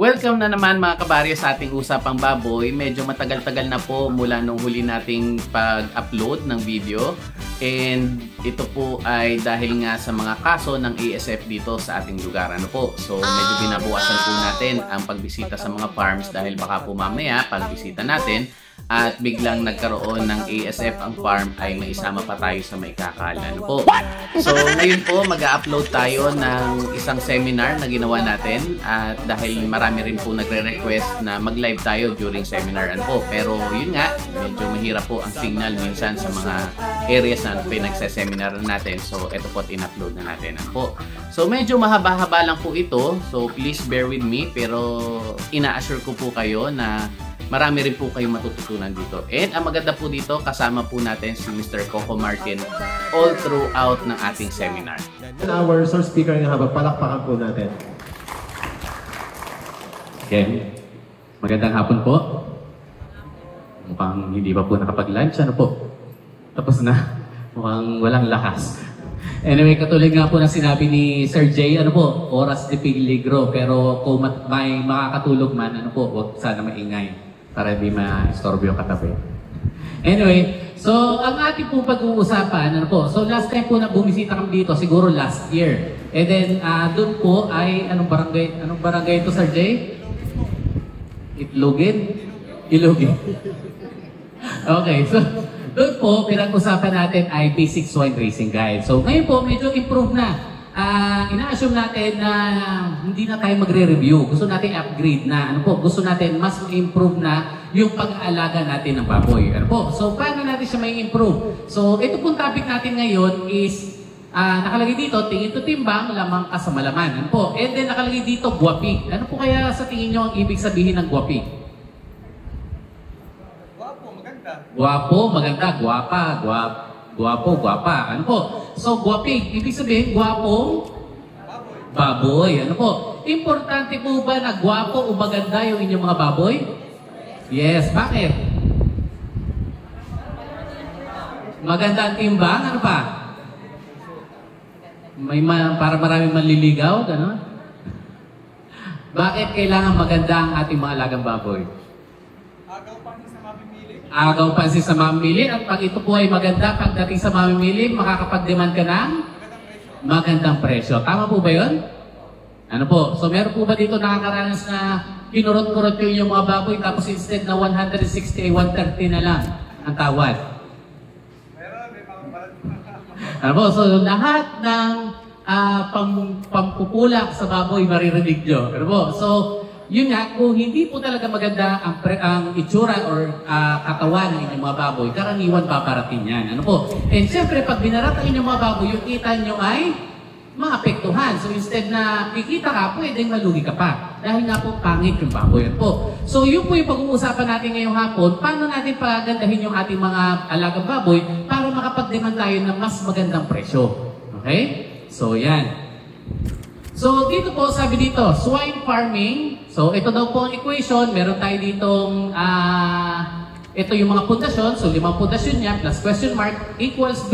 Welcome na naman mga kabaryo sa ating Usapang Baboy. Medyo matagal-tagal na po mula nung huli nating pag-upload ng video. And ito po ay dahil nga sa mga kaso ng ASF dito sa ating lugar. Ano po? So medyo binabawasan po natin ang pagbisita sa mga farms dahil baka po mamaya pagbisita natin at biglang nagkaroon ng ASF ang farm ay maisama pa tayo sa maikakala. Ano po? So ngayon po mag-upload tayo ng isang seminar na ginawa natin at dahil marami rin po nagre-request na mag-live tayo during seminar. Ano po? Pero yun nga, medyo mahirap po ang signal minsan sa mga areas na pinagse-seminar natin. So ito po in-upload na natin. Ano po? So medyo mahaba-haba lang po ito. So please bear with me pero ina-assure ko po kayo na marami rin po kayong matututunan dito. And ang maganda po dito, kasama po natin si Mr. Coco Martin all throughout ng ating seminar. Our source speaker nga haba, palakpakan po natin. Again, magandang hapon po. Mukhang hindi pa po nakapag-lunch. Ano po? Tapos na. Mukhang walang lakas. Anyway, katulad nga po na sinabi ni Sir Jay, ano po, oras de peligro. Pero kung may makakatulog man, ano po, huwag sana maingay para di ma-istorbo yung katabi. Anyway, so ang ating po pag-uusapan, ano po, so last time po na bumisita kami dito, siguro last year. And then, doon po ay, anong barangay ito, Sir Jay? Itlugin? Ilugin. Okay, so doon po, pinag-usapan natin ay basic swine racing guide. So ngayon po, medyo improve na. Ina-assume natin na hindi na tayo magre-review. Gusto natin upgrade na. Ano po? Gusto natin mas improve na yung pag-aalaga natin ng baboy. Ano po? So paano natin siya may improve? So ito pong topic natin ngayon is nakalagay dito, tingin to timbang, lamang ka sa malaman. Ano po? And then nakalagay dito, guwapi. Ano po kaya sa tingin nyo ang ibig sabihin ng guwapi? Guwapo, maganda. Guwapo, maganda, guwapa, guwapo, guwapa. Ano po? So, guwapi, ibig sabihin, guwapong baboy. Ano po? Importante po ba na guwapo o maganda yung inyong mga baboy? Yes, bakit? Maganda ang timbang, ano pa? Para maraming manliligaw, gano'n? Bakit kailangan maganda ang ating mga alagang baboy? Agaw pansin sa mamimili at pag ito po ay maganda pagdating sa mamimili, makakapag-demand ka ng magandang presyo. Tama po ba yun? Ano po? So meron po ba dito nakakaranas na kinurot-kurot yung mga baboy tapos instead na 160 ay 130 na lang ang tawad? Ano po? So lahat ng pampupulak sa baboy maririnig nyo. Ano po? So yun nga, kung hindi po talaga maganda ang itsura or katawan ng inyong mga baboy, karaniwan paparating yan. Ano po? And siyempre, pag binarat ang inyong mga baboy, yung kita nyo ay maapektuhan. So instead na kikita ka, pwedeng malugi ka pa. Dahil nga po, pangit yung baboy. Ano po? So yun po yung pag-uusapan natin ngayong hapon. Paano natin pagandahin yung ating mga alagang baboy para makapag-demand tayo ng mas magandang presyo. Okay? So yan. So dito po, sabi dito, swine farming. So ito daw po ang equation. Meron tayo ditong, ito yung mga pundasyon. So 5 pundasyon niya plus question mark equals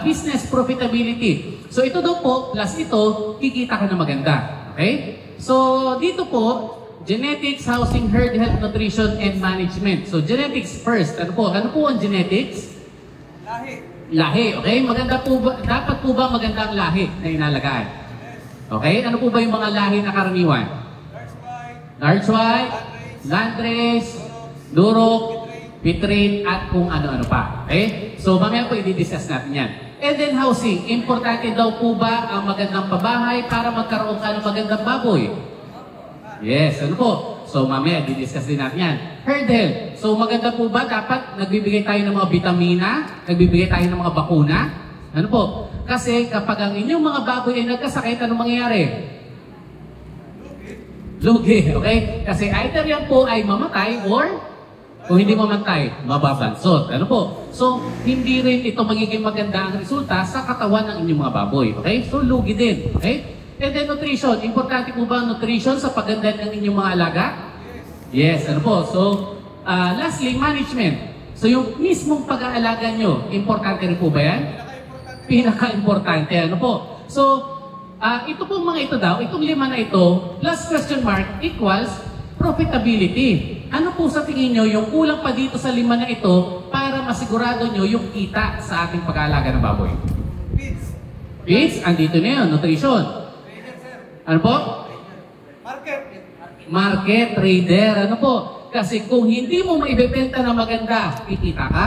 business profitability. So ito daw po, plus ito, kikita ka na maganda. Okay? So dito po, genetics, housing, herd, health, nutrition, and management. So genetics first. Ano po ang genetics? Lahi. Lahi, okay? Maganda po ba, dapat po ba maganda ang lahi na inalagaan? Okay? Ano po ba yung mga lahi na karaniwan? Large white, landrace, durok, pitrin, at kung ano-ano pa. Okay? So, mamaya po i-discuss natin yan. And then housing. Importante daw po ba ang magandang pabahay para magkaroon ka ng magandang baboy? Yes, ano po? So, mamaya i-discuss din natin yan. Herd health. So, maganda po ba dapat nagbibigay tayo ng mga vitamina? Nagbibigay tayo ng mga bakuna? Ano po? Kasi kapag ang inyong mga baboy ay nagkasakit, anong mangyayari? Lugi, okay? Kasi either yan po ay mamatay or kung hindi mamatay, mababansot. Ano po? So, hindi rin ito magiging maganda ang resulta sa katawan ng inyong mga baboy. Okay? So, lugi din. Okay? And then nutrition. Importante po ba ang nutrition sa pagganda ng inyong mga alaga? Yes. Ano po? So, lastly, management. So, yung mismong pag-aalaga nyo, importante rin po ba yan? Pinaka-importante. Ano po? So, ito pong mga ito daw, itong 5 na ito, plus question mark equals profitability. Ano po sa tingin nyo yung kulang pa dito sa 5 na ito para masigurado nyo yung kita sa ating pag-aalaga ng baboy? Feeds. Feeds, andito na yun. Nutrition. Trader, sir. Ano po? Market. Market, trader. Ano po? Kasi kung hindi mo maibebenta na maganda, kikita ka?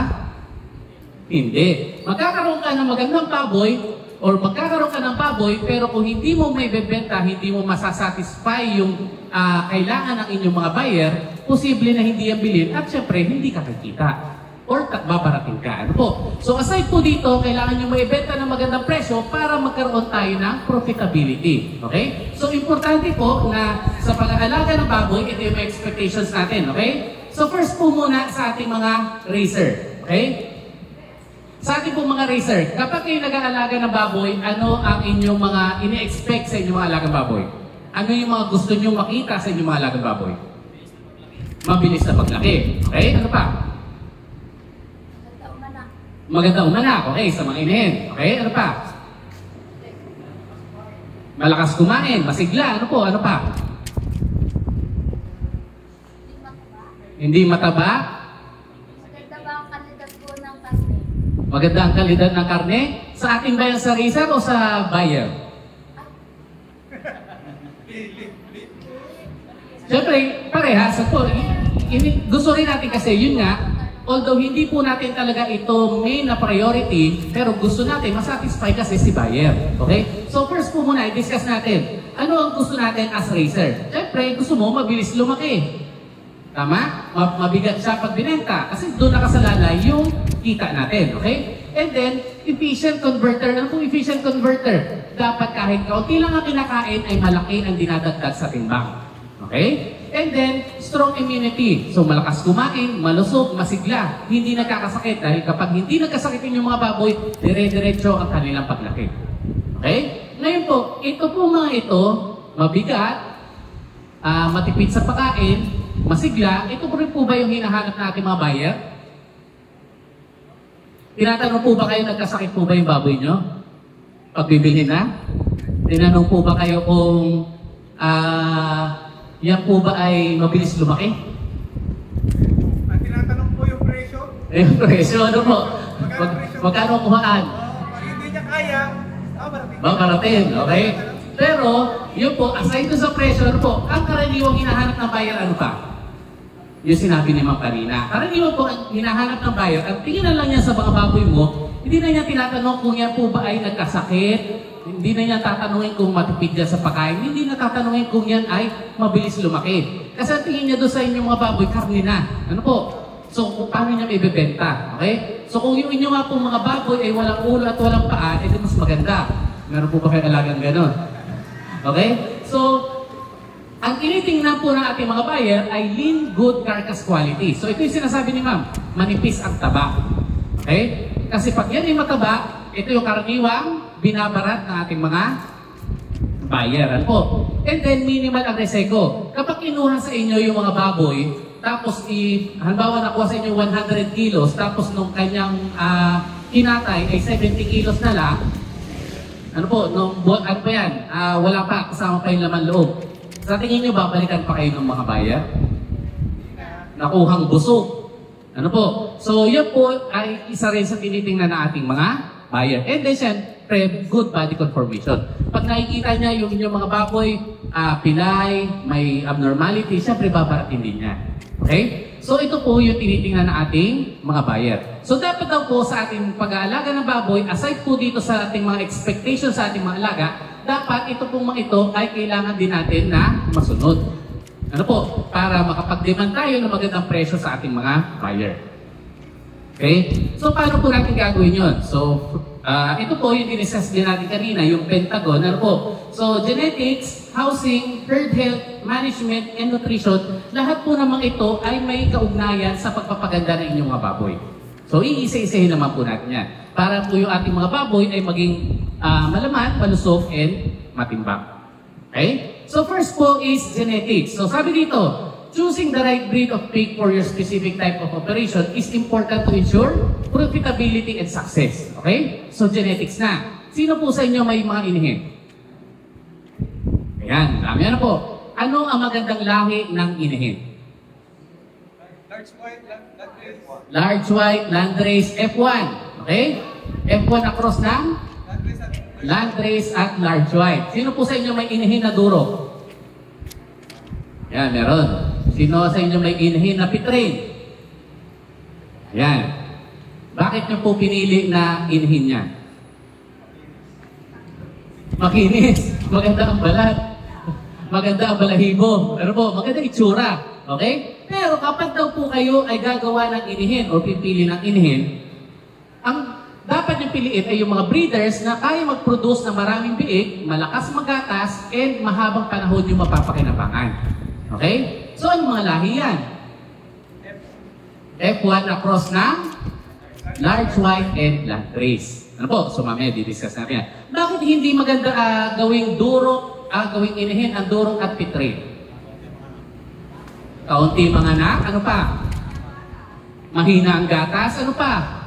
Hindi. Magkakaroon ka ng magandang baboy or magkakaroon ka ng baboy pero kung hindi mo maibebenta, hindi mo masasatisfy yung kailangan ng inyong mga buyer, posible na hindi yan bilhin at syempre hindi ka kikita or babarating ka. Ano po? So aside po dito, kailangan nyo maibenta ng magandang presyo para magkaroon tayo ng profitability. Okay? So importante po na sa pag-aalaga ng baboy, ito yung expectations natin. Okay? So first po muna sa ating mga racer. Okay? Sa ating po mga racer, kapag kayo nag-aalaga ng baboy, ano ang inyong mga ini-expect sa inyong mga alagang baboy? Ano yung mga gusto nyo makita sa inyong mga alagang baboy? Mabilis na paglaki. Okay? Ano pa? Maganda umanak. Okay, sa mga inahin. Okay, ano pa? Malakas kumain, masigla. Ano po? Ano pa? Hindi mataba. Maganda ba ang kalidad po ng karne? Maganda ang kalidad ng karne? Sa ating bayan sa racer o sa buyer? Siyempre, parehas. Gusto rin natin kasi, yun nga, although hindi po natin talaga ito main na priority, pero gusto natin masatisfy kasi si buyer. Okay? So first po muna, i-discuss natin. Ano ang gusto natin as racer? Siyempre, gusto mo mabilis lumaki. Tama? Mabigat siya pag binenta. Kasi doon nakasalalay yung kita natin. Okay? And then, efficient converter. Ano po efficient converter? Dapat kahit kaunti lang ang kinakain ay malaki ang dinadagdag sa timbang. Okay? And then, strong immunity. So, malakas kumain, malusog, masigla. Hindi nagkakasakit. Dahil kapag hindi nagkasakit yung mga baboy, dire-diretso ang kanilang paglaki. Okay? Ngayon po, ito po mga ito, mabigat, matipid sa pagkain, masigla. Ito po rin po ba yung hinahanap na ating mga buyer? Tinatanong po ba kayo, nagkasakit po ba yung baboy nyo? Pagbibilhin na? Tinanong po ba kayo kung yan po ba ay mabilis lumaki? Ang tinatanong po yung presyo. Yung presyo, ano po? Magkano kuhaan? Pag hindi niya kaya, barating. Babarating, okay? Pero, yun po, aside sa presyo, ano po, ang karaniwang hinahanap ng buyer, ano pa? Yung sinabi ni Ma'am kanina. Karaniwang po, ang hinahanap ng buyer, ang tingnan lang niya sa mga baboy mo, hindi na niya tinatanong kung yan po ba ay nagkasakit, hindi na niya tatanungin kung matipid yan sa pagkain, hindi na tatanungin kung yan ay mabilis lumaki. Kasi ang tingin niya doon sa inyong mga baboy, karne na. Ano po? So, paano niya maibebenta? Okay? So, kung yung inyong nga po mga baboy ay walang ulo at walang paa, edi mas maganda. Meron po ba kayo alagang gano'n? Okay? So, ang tinitingnan po ng ating mga buyer ay lean, good carcass quality. So, ito yung sinasabi ni Ma'am, manipis ang taba. Okay? Kasi pag yan ay mataba, ito yung karaniwang binabarat ng ating mga buyer. Ano po? And then, minimal ang reseko. Kapag kinuha sa inyo yung mga baboy, tapos halimbawa nakuha sa inyo 100 kilos, tapos nung kanyang kinatay ay 70 kilos na lang, ano po, ano pa yan? Wala pa, kasama pa yung laman loob. Sa tingin nyo, babalikan pa kayo ng mga buyer? Nakuhang busog. Ano po? So, yan po ay isa rin sa tinitingnan na ating mga buyer. And then, siyempre, good body conformation. Pag nakikita niya yung inyong mga baboy, pilay, may abnormality, siyempre babaratin din niya. Okay? So, ito po yung tinitingnan na ating mga buyer. So, dapat daw po sa ating pag-aalaga ng baboy, aside po dito sa ating mga expectations sa ating mga alaga, dapat ito pong mga ito ay kailangan din natin na masunod. Ano po? Para makapag-demand tayo ng magandang presyo sa ating mga buyer. Okay? So, paano po natin gagawin yun? So, ito po yung diniscuss din natin kanina, yung Pentagon. Ano po? So, genetics, housing, herd health, management, and nutrition, lahat po naman ito ay may kaugnayan sa pagpapaganda ng inyong mga baboy. So, iisa-isahin naman po natin yan. Para po yung ating mga baboy ay maging malaman, malusog, and matimbang. Okay? So, first po is genetics. So, sabi dito, choosing the right breed of pig for your specific type of operation is important to ensure profitability and success. Okay? So, genetics na. Sino po sa inyo may mga inihin? Ayan, dami na po. ano ang magandang lahi ng inahin? Large white, Landrace. Large white, Landrace, F1. Okay? F1 across ng Landrace at Landrace at large white. Sino po sa inyo may inahin na durok? Yan, meron. Sino sa inyo may inahin na pitrin? Yan. Bakit nyo po pinili na inahin niya? Makinis. Maganda ang balat. Maganda ang balahibo. Pero po, maganda itsura. Okay? Pero kapag daw po kayo ay gagawa ng inihin o pipili ng inihin, ang dapat yung piliin ay yung mga breeders na kaya mag-produce ng maraming biik, malakas magatas, and mahabang panahon yung mapapakinabangan. Okay? So, ano mga lahi yan? F1 across ng large white and Landrace. Ano po? So, mamaya didiscuss natin yan. Bakit hindi maganda gawing durok, gawing inihin ang durok at pitrin? Kaunti mga anak, ano pa? Mahina ang gatas, ano pa?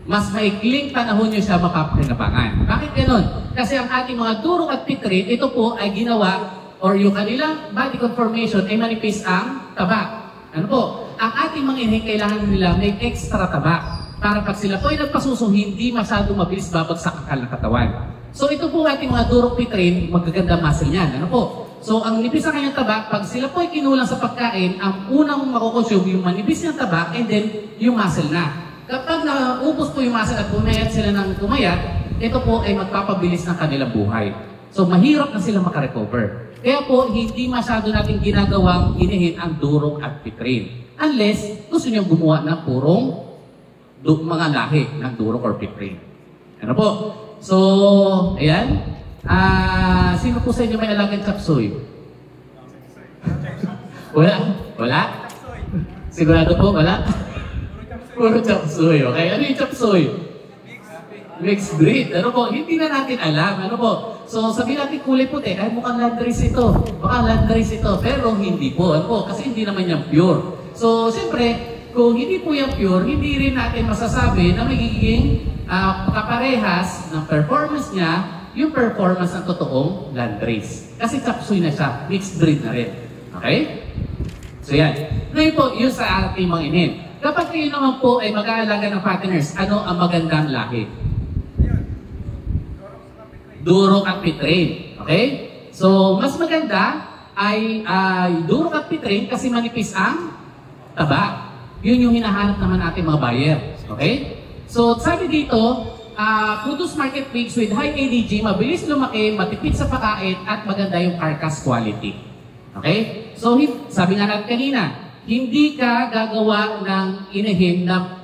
Mas maikling panahon nyo siya mapapakinabangan. Bakit ganun? Kasi ang ating mga durok at pitrin, ito po ay ginawa or yung kanilang body conformation ay manipis ang taba. Ano po? Ang ating mga inihin, kailangan nila may extra taba para pag sila po ay nagpasuso, hindi masyado mabilis babagsak ang kanilang katawan. So ito po ating mga durok pitrin, magaganda muscle niyan. Ano po? So, ang nipis ng kanyang taba, pag sila po ay kinulang sa pagkain, ang unang makukonsume yung manipis ng taba and then yung muscle na. Kapag naubos po yung muscle at pumayat sila ng pumayat, ito po ay magpapabilis ng kanilang buhay. So, mahirap na sila makarecover. Kaya po, hindi masyado natin ginagawang inihin ang durok at pitrin. Unless, gusto nyo gumawa ng purong mga lahi ng durok or pitrin. Ano po? So, ayan. Sino po sa inyo may alagang chapsuy? Wala? Wala? Sigurado po, wala? Puro chapsuy. Okay, ano yung chapsuy? Mixed breed. Ano po? Hindi na natin alam. Ano po? So, sabihin natin kulay puti. Ay, mukhang Landrace ito. Mukhang Landrace ito. Pero hindi po. Ano po? Kasi hindi naman yan pure. So, siyempre, kung hindi po yan pure, hindi rin natin masasabi na magiging kaparehas ng performance niya yung performance ng totoong Landrace. Kasi chapsuy na siya, mixed breed na rin. Okay? So yan. Ngayon po, yun sa ating mga inin. Kapag kayo naman po ay mag-aalaga ng fatteners, ano ang magandang lahi? Durok at pitrin. Okay? So, mas maganda ay durok at pitrin kasi manipis ang taba. Yun yung hinahanap naman natin mga buyer. Okay? So, sabi dito, produce market pigs with high ADG, mabilis lumaki, matipid sa pagkain, at maganda yung carcass quality. Okay? So, sabi nga natin kanina, hindi ka gagawa ng inahin na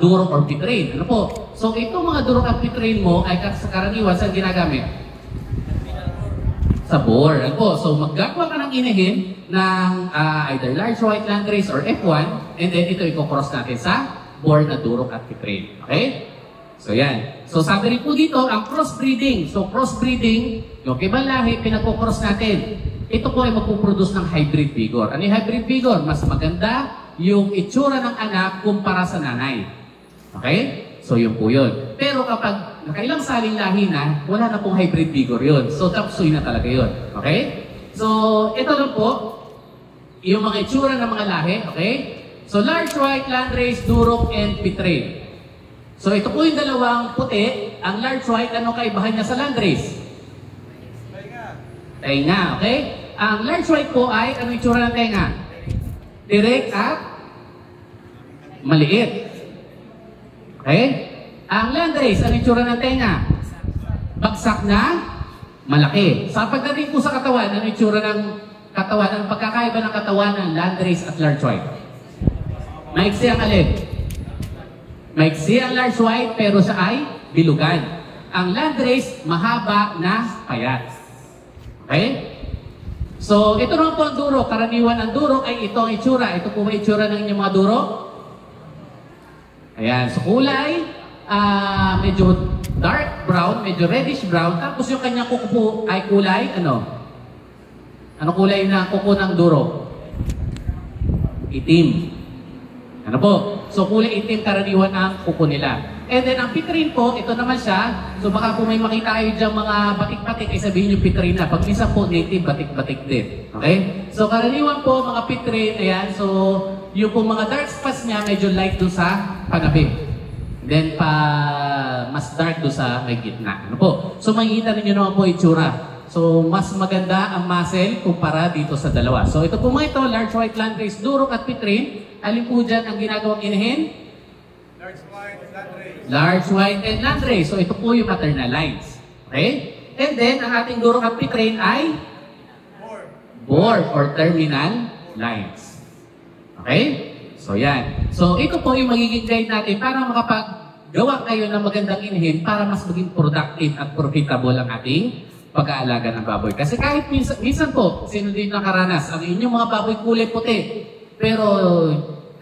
durok or pitrin. Ano po? So, itong mga durok at pitrin mo ay sa karaniwan, saan ginagamit? Sa bore. Ano po? So, maggagawa ka ng inahin ng either large white Landrace or F1, and then ito i-cross natin sa bore na durok at pitrin. Okay? So yan. So sabi rin po dito, ang crossbreeding. So crossbreeding, yung ibang lahi, pinagpo-cross natin. Ito po ay magpuproduce ng hybrid vigor. Ano yung hybrid vigor? Mas maganda yung itsura ng anak kumpara sa nanay. Okay? So yun po yun. Pero kapag nakailang saling lahi na, wala na pong hybrid vigor yun. So chapsuy na talaga yun. Okay? So ito lang po, yung mga itsura ng mga lahi. Okay? So large white, Landrace, durok, and pitrin. So ito po yung dalawang puti, ang large white, ano kaibahan niya sa Landrace? Tenga, okay? Ang large white po ay, ano yung tsura ng tenga? Direct at maliit. Okay? Ang Landrace, ano yung tsura ng tenga? Bagsak na malaki. Sa pagdating po sa katawan, ano yung tsura ng katawan? Ang pagkakaiba ng katawan ng Landrace at large white? Maiksi ang alin? Maiksi ang large white pero siya ay bilugan. Ang Landrace, mahaba na payat. Okay? So, ito naman po ang durok. Karaniwan ang durok ay ito ang itsura. Ito po ba itsura ng inyong mga durok? Ayan. So, kulay, medyo dark brown, medyo reddish brown. Tapos yung kanyang kuko po ay kulay, ano? Ano kulay na kuko ng durok? Itim. Ano po? So, kulay itim karaniwan ang kuko nila. And then ang pitrin po, ito naman siya. So baka kung may makita kayo dyan mga batik-batik, ay sabihin yung pitrin na. Pag minsan po, native batik-batik din. Okay? So karaniwan po, mga pitrin, ayan. So yung po mga dark spots niya, medyo light doon sa panabi. Then mas dark doon sa may gitna. Ano po? So makikita ninyo naman po itsura. So mas maganda ang muscle kumpara dito sa dalawa. So ito po mga ito, large white landrace, durok at pitrin. Alin po dyan ang ginagawang inahin? Large white and landrace. So ito po yung maternal lines. Okay? And then, ang ating durok at pitrin ay board or terminal lines. Okay? So yan. So ito po yung magiging guide natin para makapaggawa kayo ng magandang inahin para mas maging productive at profitable ang ating pag-aalaga ng baboy. Kasi kahit minsan po, sino din nakaranas, ang inyong mga baboy kulay puti, pero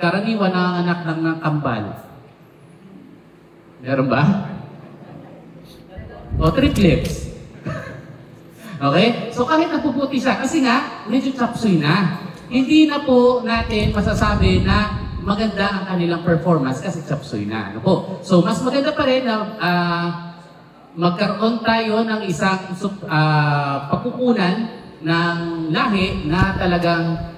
karaniwan na anak ng kambal. Meron ba? O triplets. Okay? So kahit napuputi siya, kasi nga, medyo chapsuy na. Hindi na po natin masasabi na maganda ang kanilang performance kasi chapsuy na. Ano po? So mas maganda pa rin na magkaroon tayo ng isang pagkukunan ng lahi na talagang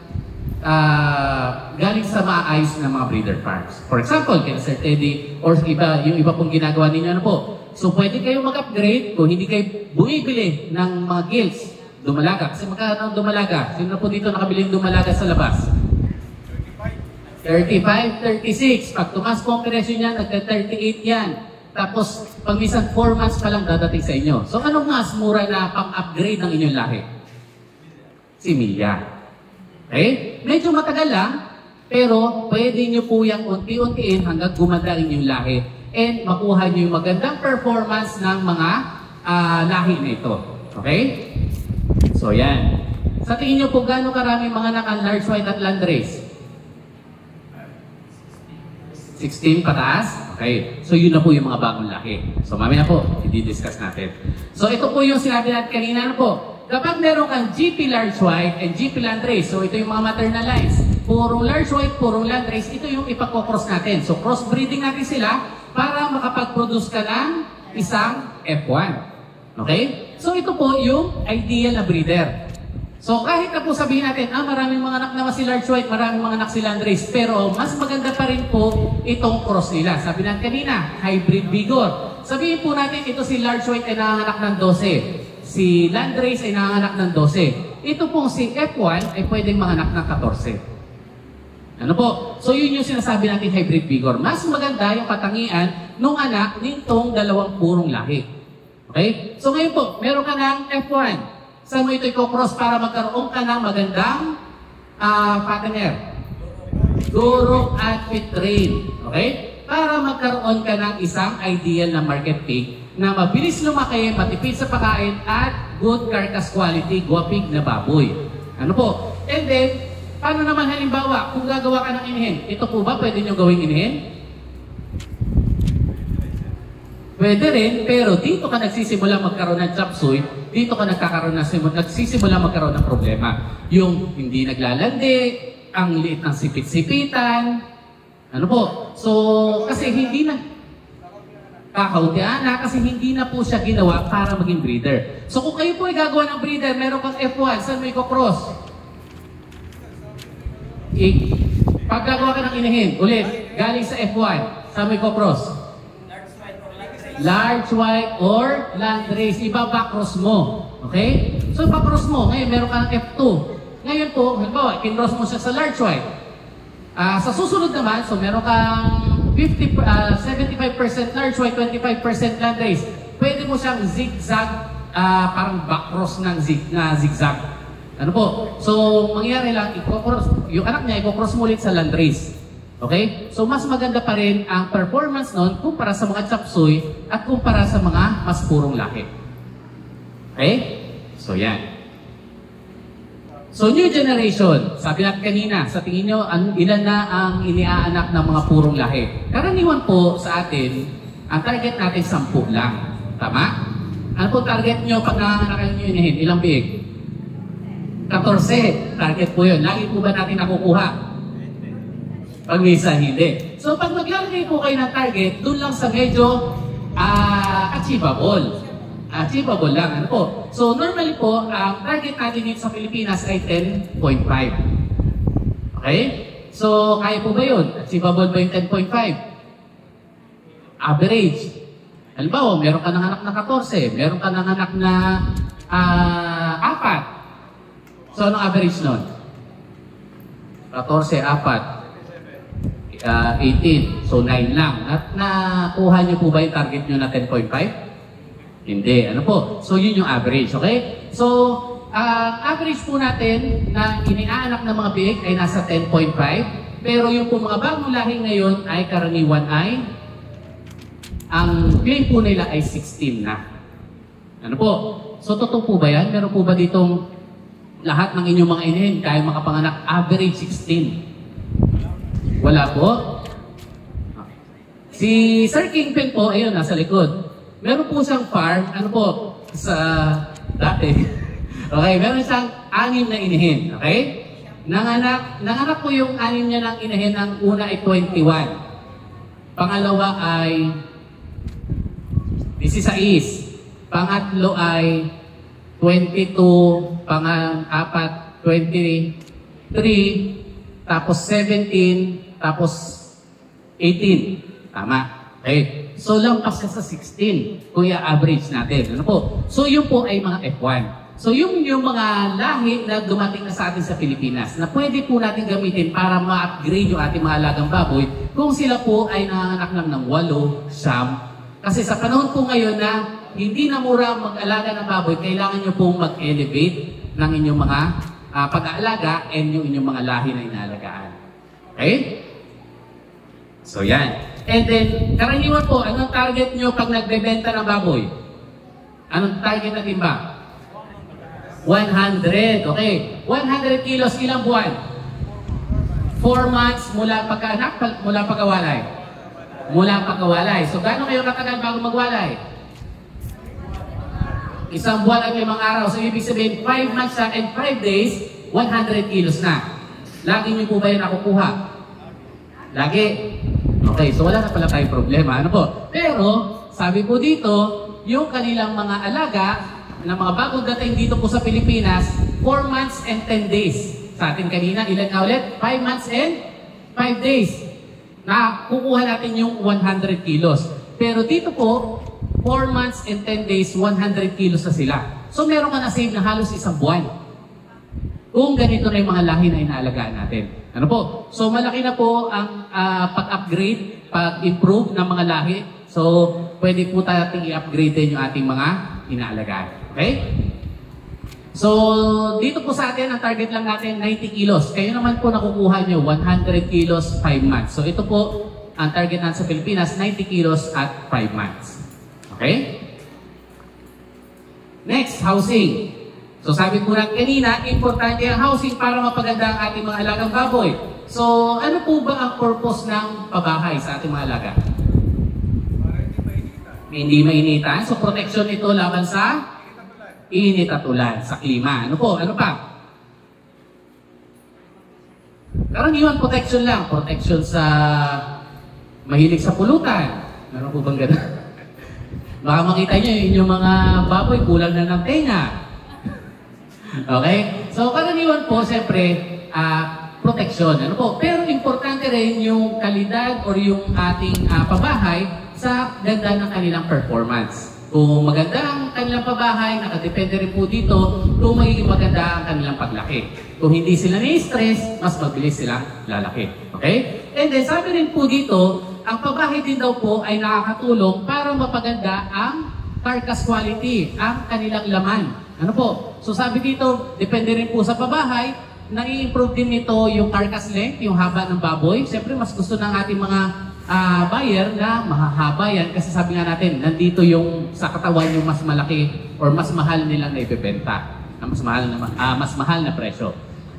galing sa maayos na mga breeder farms. For example, kay Sir Teddy or yung iba pong ginagawa ninyo, ano po. So pwede kayo mag-upgrade kung hindi kayo bumibili ng mga gills, dumalaga. Kasi magkano ang dumalaga? Sino na po dito nakabiling dumalaga sa labas? 35, 36. Pag tumas po ang presyo niya, nagka-38 yan. Tapos, pag minsan 4 months pa lang dadating sa inyo. So, anong mas mura na pang-upgrade ng inyong lahi? Si Mia. Okay? Medyo matagal lang, pero pwede nyo po yung unti-untiin hanggang gumanda inyong lahi and makuha nyo yung magandang performance ng mga lahi na ito. Okay? So, yan. Sa tingin nyo po, gano'ng karaming mga naka-large white at landrace? 16 pataas? Okay. So, yun na po yung mga bagong lahi. So, mamaya po, i-discuss natin. So, ito po yung sinabi natin kanina na po. Kapag meron kang GP large white and GP landrace, so ito yung mga maternal lines. Purong large white, purong landrace, ito yung ipagkocross natin. So, cross-breeding natin sila para makapag-produce ka ng isang F1. Okay? So, ito po yung ideal na breeder. So, kahit na po sabihin natin, maraming mga anak naman si large white, maraming mga anak si landrace, pero mas maganda pa rin po itong cross nila. Sabi natin kanina, hybrid vigor. Sabihin po natin, ito si large white ay nanganak ng 12. Si landrace ay nanganak ng 12. Ito pong si F1 ay pwedeng manganak ng 14. Ano po? So, yun yung sinasabi natin hybrid vigor. Mas maganda yung katangian ng anak nitong dalawang purong lahi. Okay? So, ngayon po, meron ka ng F1. Saan mo ito i-cross para magkaroon ka ng magandang partner? Durok at pitrin. Okay? Para magkaroon ka ng isang ideal na market pig na mabilis lumaki, matipid sa pagkain, at good carcass quality, guwapig na baboy. Ano po? And then, paano naman halimbawa, kung gagawa ka ng inihin, ito po ba pwede nyo gawing inihin? Pwede rin, pero dito ka nagsisimula magkaroon ng chop suey, dito ka nagsisimula magkaroon ng problema. Yung hindi naglalandi, ang liit ng sipit-sipitan. Ano po? So, kasi hindi na kakauntian na, kasi hindi na po siya ginawa para maging breeder. So, kung kayo po ay gagawa ng breeder, meron kang F1, saan mo i-cross? Pag gagawa ka ng inahin, ulit, galing sa F1, saan mo i-cross? Large white or landrace, iba-backcross mo. Okay? So, backcross mo. Ngayon, meron ka ng F2. Ngayon po, halimbawa, kinross mo siya sa large white. Sa susunod naman, so meron kang 75% large white, 25% landrace. Pwede mo siyang zigzag, parang backcross ng zigzag. Ano po? So, mangyari lang, yung anak niya, i-cross mo ulit sa landrace. Okay? So, mas maganda pa rin ang performance nun kumpara sa mga chop suey at kumpara sa mga mas purong lahi. Okay? So, yan. So, new generation. Sabi natin kanina, sa tingin nyo, ilan na ang iniaanak ng mga purong lahi? Karaniwan po sa atin, ang target natin 10 lang. Tama? Ano po target nyo pag nanganganak nyo inihin? Ilang biig? 14. Target po yun. Lagi po ba natin nakukuha? Pag minsan, hindi. So pag naglalagay po kayo ng target, doon lang sa medyo achievable. Achievable lang. Ano po? So normally po, ang target natin dito sa Pilipinas ay 10.5. Okay? So kaya po ba yun? Achievable ba yung 10.5? Average. Halimbawa, meron ka ng anak na 14, meron ka ng anak na 4. So anong average nun? 14, 4. 18. So 9 lang. At nakuha niyo po ba yung target niyo na 10.5? Hindi. Ano po? So yun yung average. Okay? So, average po natin na iniaanak ng mga biik ay nasa 10.5. Pero yung po mga bagong lahi ngayon ay karaniwan ay ang claim po nila ay 16 na. Ano po? So totoo po ba yan? Meron po ba ditong lahat ng inyong mga inahin kaya makapanganak average 16? Wala po. Si Sir Kingpin po, ayun, nasa likod. Meron po siyang farm, ano po, sa dati. Okay, meron siyang 6 na inahin. Okay? Nanganak po yung 6 niya ng inahin. Ang una ay 21. Pangalawa ay 16. Pangatlo ay 22. Pang-apat, 23. Tapos 17. Tapos 18. Tama. Okay. So, lampas ka sa 16. Kung i-average natin. Ano po? So, yun po ay mga F1. So, yung mga lahi na dumating na sa atin sa Pilipinas na pwede po natin gamitin para ma-upgrade yung ating mga alagang baboy kung sila po ay nanganak lang ng 8, 9. Kasi sa panahon po ngayon na hindi na mura mag-alaga ng baboy, kailangan nyo pong mag-elevate ng inyong mga pag-aalaga and yung inyong mga lahi na inaalagaan. Okay? So, yan. And then, karaniwan po, anong target nyo pag nagbebenta ng baboy? Anong target natin ba? 100. Okay. 100 kilos, ilang buwan? 4 months mula pagkaanak, mula pagkawalay? Mula pagkawalay. So, gaano kayo katagal bago magwalay? 1 buwan at 5 araw. So, ibig sabihin, 5 months na and 5 days, 100 kilos na. Lagi nyo po ba yun nakukuha? Lagi. Okay, so wala na pala tayong problema. Ano po? Pero, sabi po dito, yung kanilang mga alaga na mga bagong dating dito po sa Pilipinas, 4 months and 10 days. Sa atin kanina, ilan na ulit? 5 months and 5 days. Na kukuha natin yung 100 kilos. Pero dito po, 4 months and 10 days, 100 kilos na sila. So meron ka na-save na halos 1 buwan. Kung ganito na yung mga lahi na inaalagaan natin. Ano po? So malaki na po ang pag-upgrade, pag-improve ng mga lahi. So pwede po natin i-upgrade din yung ating mga inaalagaan. Okay? So dito po sa atin, ang target lang natin 90 kilos. Kayo naman po nakukuha nyo 100 kilos, 5 months. So ito po ang target natin sa Pilipinas, 90 kilos at 5 months. Okay? Next, housing. So sabi po natin kanina, importante ang housing para mapaganda ang ating mga alagang baboy. So ano po ba ang purpose ng pabahay sa ating mga alaga? Hindi mainitan. So protection ito laban sa init at ulan, sa klima. Ano po? Ano pa? Karaniwan protection lang. Protection sa mahilig sa pulutan. Meron po bang gano'n? Baka makita nyo yung mga baboy kulang na ng tenga. Okay? So, karaniwan po, siyempre, protection. Ano po? Pero importante rin yung kalidad or yung ating pabahay sa ganda ng kanilang performance. Kung maganda ang kanilang pabahay, nakadepende rin po dito kung magiging maganda ang kanilang paglaki. Kung hindi sila na-stress, mas mabilis silang lalaki. Okay? And then, sabi rin po dito, ang pabahay din daw po ay nakakatulong para mapaganda ang carcass quality, ang kanilang laman. Ano po? So sabi dito, depende rin po sa pabahay, nai-improve din nito yung carcass length, yung haba ng baboy. Siyempre, mas gusto ng ating mga buyer na mahahaba yan kasi sabi nga natin, nandito yung sa katawan yung mas malaki or mas mahal nilang naibebenta. Mas mahal na presyo.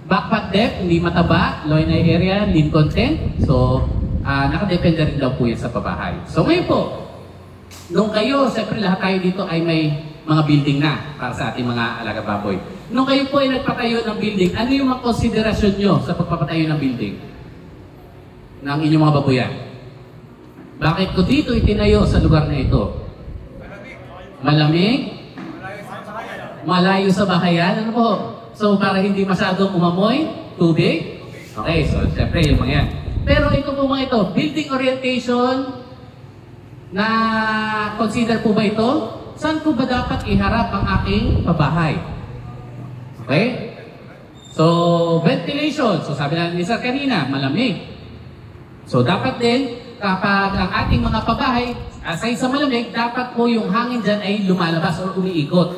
Backpack depth, hindi mataba. Loin area, lean content. So, nakadepende rin daw po yan sa pabahay. So ngayon po, nung kayo, siyempre lahat tayo dito ay may mga building na para sa ating mga alaga baboy. Nung kayo po ay nagpatayo ng building, ano yung mga konsiderasyon nyo sa pagpapatayo ng building ng inyong mga baboyan? Bakit ko dito itinayo sa lugar na ito? Malamig? Malayo sa bahayan? Ano po? So, para hindi masyadong umamoy? Tubig? Okay, so syempre yung mga yan. Pero ito po mga ito, building orientation na consider po ba ito? Saan po ba dapat iharap ang aking pabahay? Okay? So, ventilation. So, sabi na ni Sir kanina, malamig. So, dapat din, kapag ang ating mga pabahay, aside sa malamig, dapat po yung hangin dyan ay lumalabas or umiikot.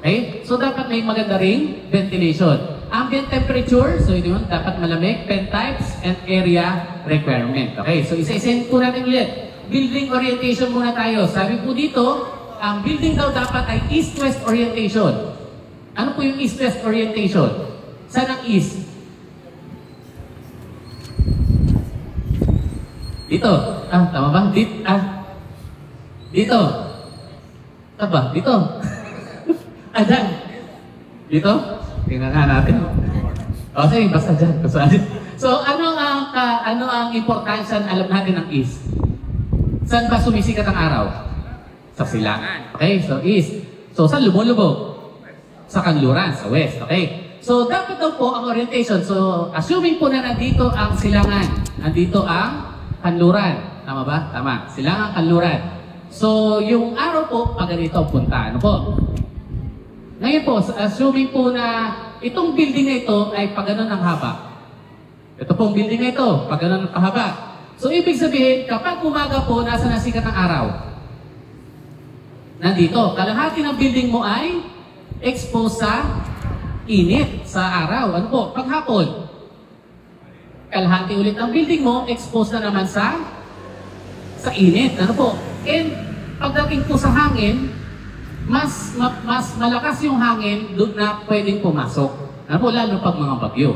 Okay? So, dapat may maganda ring ventilation. Ambient temperature, so yun, dapat malamig. Pen types and area requirement. Okay? So, isa-isahin po natin ulit. Building orientation muna tayo. Sabi po dito, ang building daw dapat ay east-west orientation. Ano po yung east-west orientation? Saan ang east? Dito. Ah, tama ba? Dito. Tama, dito. Dyan. Dito? Tingnan nga natin. Okay, basta dyan. So, ano ang importansya alam natin ng east? Saan ba sumisikat ang araw? Sa silangan. Okay, so east. So, saan lumulubog? Sa kanluran, sa west. Okay. So, dapat daw po ang orientation. So, assuming po na nandito ang silangan, nandito ang kanluran. Tama ba? Tama. Silangan, kanluran. So, yung araw po, pag ganito punta. Ano po? Ngayon po, assuming po na itong building na ito ay pag ganun ang haba. Ito pong building na ito, pag ganun ang kahaba. So, ibig sabihin, kapag umaga po, nasa nasikat ng araw? Nandito. Kalahati ng building mo ay exposed sa init sa araw. Ano po? Paghapon, kalahati ulit ng building mo, exposed na naman sa init. Ano po? And pagdating po sa hangin, mas malakas yung hangin doon na pwedeng pumasok. Ano po? Lalo pag mga bagyo.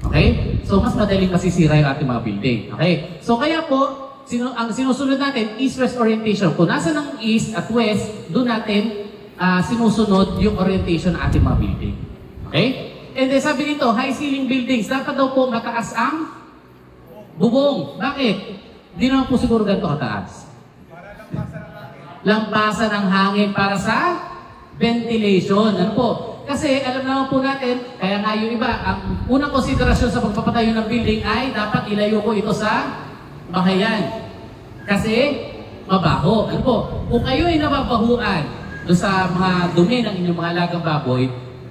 Okay? So, mas madaling masisira yung ating mga building. Okay? So, kaya po, ang sinusunod natin, east-west orientation. Kung nasa ng east at west, doon natin sinusunod yung orientation ng ating mga building. Okay? And then sabi dito, high ceiling buildings, dapat daw po mataas ang bubong. Bakit? Hindi naman po siguro ganito kataas. Lampasan ng hangin para sa ventilation. Ano po? Kasi alam naman po natin, kaya nga yung iba, ang unang konsiderasyon sa pagpapatayo ng building ay dapat ilayo po ito sa bahayan. Kasi mabaho. Ano po? Kung kayo ay nababahuan doon sa mga dumi ng inyong mga alagang baboy,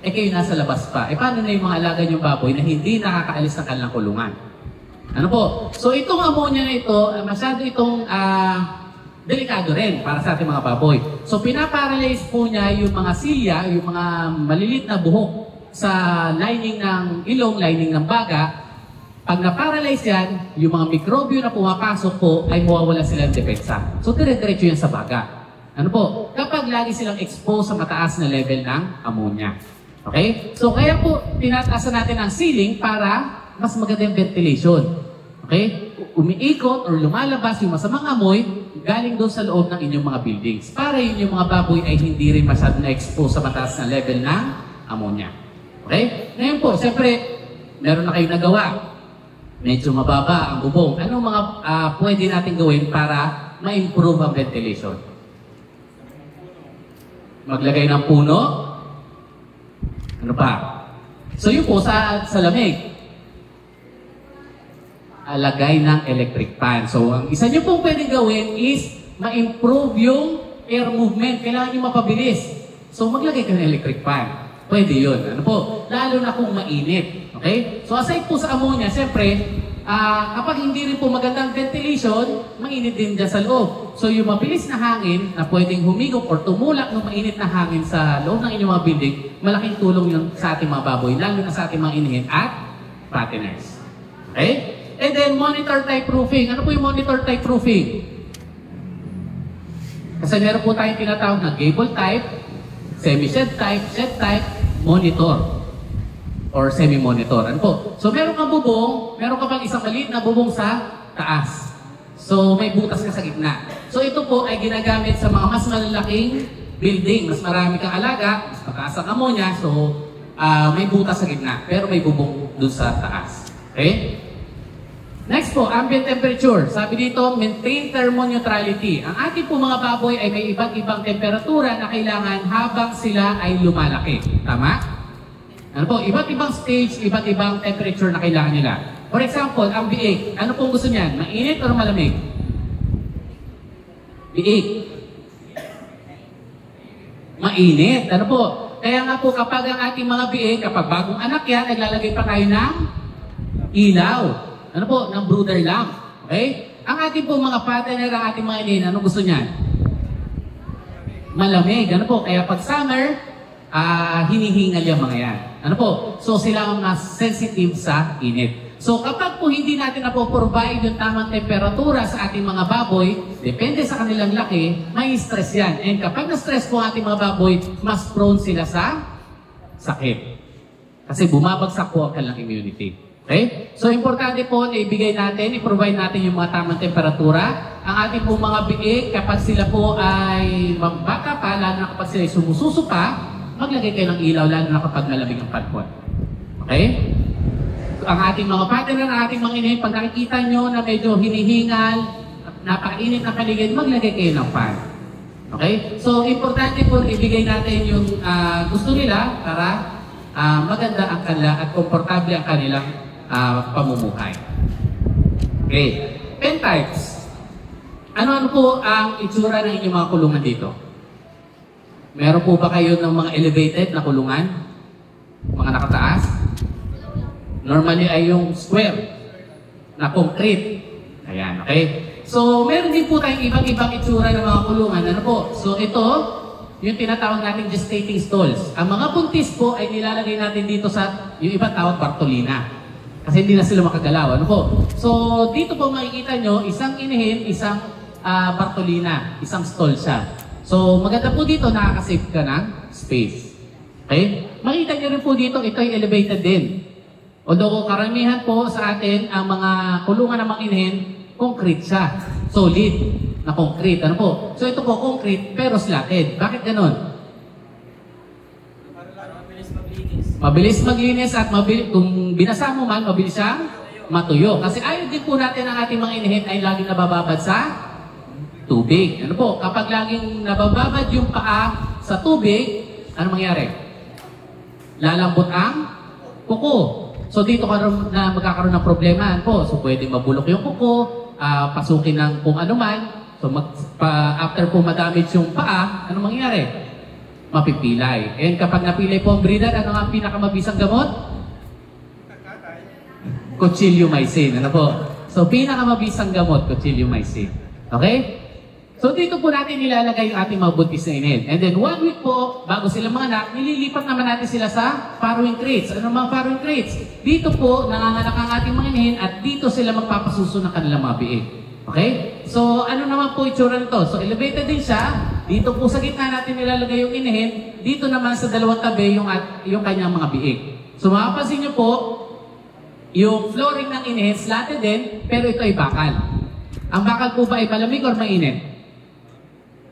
kayo nasa labas pa. Paano na yung mga alaga niyong baboy na hindi nakakaalis ng kanilang kulungan? Ano po? So itong ammonia na ito, masyado itong delikado rin para sa ating mga baboy. So pinaparalyze po niya yung mga silya, yung mga malilit na buhok sa lining ng ilong, lining ng baga. Pag na-paralyze yan, yung mga mikrobyo na pumapasok po ay mawawala silang depensa. So dire-diretso yan sa baga. Ano po? Kapag lagi silang exposed sa mataas na level ng ammonia. Okay? So kaya po tinataasan natin ang ceiling para mas maganda yung ventilation. Okay? Umiikot or lumalabas yung masamang amoy galing doon sa loob ng inyong mga buildings. Para yun yung mga baboy ay hindi rin masyadong na-expose sa mataas na level ng ammonia. Okay? Ngayon po, siyempre, meron na kayong nagawa. Medyo mababa ang bubong. Anong mga pwede natin gawin para ma-improve ang ventilation? Maglagay ng puno? Ano pa? So yun po sa lamig. Lagay ng electric fan. So, ang isa nyo pong pwedeng gawin is ma-improve yung air movement. Kailangan nyo mapabilis. So, maglagay ka ng electric fan. Pwede yun. Ano po? Lalo na kung mainit. Okay? So, aside po sa ammonia, siyempre, kapag hindi rin po magandang ventilation, mainit din dyan sa loob. So, yung mabilis na hangin na pwedeng humigop or tumulak ng mainit na hangin sa loob ng inyong mga building, malaking tulong yun sa ating mga baboy, lalo na sa ating mga inihin at fatteners. Okay? And then, monitor type roofing. Ano po yung monitor type roofing? Kasi meron po tayong tinatawag na gable type, semi-shed type, monitor. Or semi-monitor. Ano po? So, meron kang bubong, meron ka pang isang maliit na bubong sa taas. So, may butas ka sa gitna. So, ito po ay ginagamit sa mga mas malalaking building. Mas marami kang alaga, mas mataas ang ammonia. So, may butas sa gitna. Pero may bubong dun sa taas. Okay? Next po, ambient temperature. Sabi dito, maintain thermoneutrality. Ang ating po mga baboy ay may iba't ibang temperatura na kailangan habang sila ay lumalaki. Tama? Ano po, iba't ibang stage, iba't ibang temperature na kailangan nila. For example, ang biik. Ano pong gusto niyan? Mainit o malamig? Biik. Mainit. Ano po? Kaya nga po kapag ang ating mga biik, kapag bagong anak yan, naglalagay pa tayo ng ilaw. Ano po? Ng brooder lamp. Okay? Ang ating po mga partner, ang ating mga inin, ano gusto niyan? Malamig. Ano po? Kaya pag summer, hinihingal yung mga yan. Ano po? So sila ang mas sensitive sa init. So kapag po hindi natin napoprovide yung tamang temperatura sa ating mga baboy, depende sa kanilang laki, may stress yan. And kapag na-stress po ating mga baboy, mas prone sila sa sakit. Kasi bumabagsak po ang kanilang immunity. Okay? So importante po na ibigay natin, i-provide natin yung mga tamang temperatura. Ang ating po mga biik, kapag sila po ay magbata pa, lalo na kapag sila ay sumususo pa, maglagay kayo ng ilaw, lalo na kapag malamig ang panahon. Okay? Ang ating mga partner, ang ating mga inahin, pag nakikita nyo na medyo hinihingal, napakainit na paligid, maglagay kayo ng fan. Okay? So, importante po ibigay natin yung gusto nila para maganda ang kanila at komportable ang kanilang pamumuhay. Okay. Pen types. Ano po ang itsura ng inyong mga kulungan dito? Meron po ba kayo ng mga elevated na kulungan? Mga nakataas? Normally ay yung square na concrete. Ayan, okay? So, meron din po tayong ibang-ibang itsura ng mga kulungan. Ano po? So, ito, yung tinatawag natin gestating stalls. Ang mga buntis po ay nilalagay natin dito sa, yung iba tawag Bartolina. Kasi hindi na sila makagalaw. Ano po? So, dito po makikita nyo, isang inihin, isang Bartolina. Isang stall siya. So, maganda po dito, nakakasave ka ng space. Okay? Makita nyo rin po dito, ito ay elevated din. Although karamihan po sa atin, ang mga kulungan ng mga inihin, concrete siya. Solid na concrete. Ano po? So ito po concrete pero slatted. Bakit ganon? Mabilis maglinis at kung binasa mo man, mabilis siyang matuyo. Kasi ayaw din po natin ang ating mga inihin ay laging nabababad sa tubig. Ano po? Kapag laging nabababad yung paa sa tubig, ano mangyari? Lalambot ang kuko. So dito na magkakaroon ng problema po. So pwedeng mabulok yung kuko, pasukin ng kung ano man. So after po madamage yung paa, ano mangyayari? Mapipilay. And kapag napilay po ang breeder, ano nga ang pinakamabisang gamot? Cotyliomycin. Ano po? So pinakamabisang gamot, cotyliomycin. Okay? So dito po natin nilalagay yung ating mga buntis na inin. And then 1 week po, bago sila manganak, nililipat naman natin sila sa farrowing crates. Ano mga farrowing crates? Dito po, nanganganak ang ating mga inin at dito sila magpapasuso ng kanilang mga biik. Okay? So ano naman po itsura nito? So elevated din siya. Dito po sa gitna natin nilalagay yung inihin. Dito naman sa dalawang tabi yung kanyang mga biik. So makapansin nyo po, yung flooring ng inihin, slatted din, pero ito ay bakal. Ang bakal po ba ay malamig or mainit?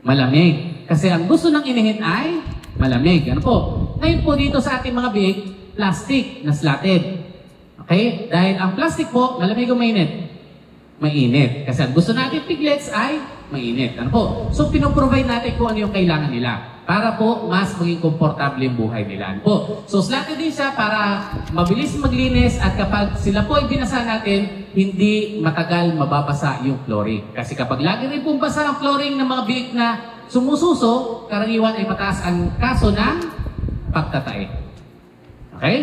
Malamig. Kasi ang gusto ng inihin ay malamig. Ano po? Ngayon po dito sa ating mga biik, plastic na slatted. Okay? Dahil ang plastic po, malamig o mainit? Mainit. Kasi ang gusto natin piglets ay mainit. Ano po? So pinoprovide natin kung ano yung kailangan nila para po mas maging komportable yung buhay nila. Ano po? So slatted din siya para mabilis maglinis at kapag sila po ay binasa natin, hindi matagal mababasa yung flooring. Kasi kapag lagi rin pong basa ang flooring ng mga biik na sumususo, karaniwan ay mataas ang kaso ng pagtatae. Okay?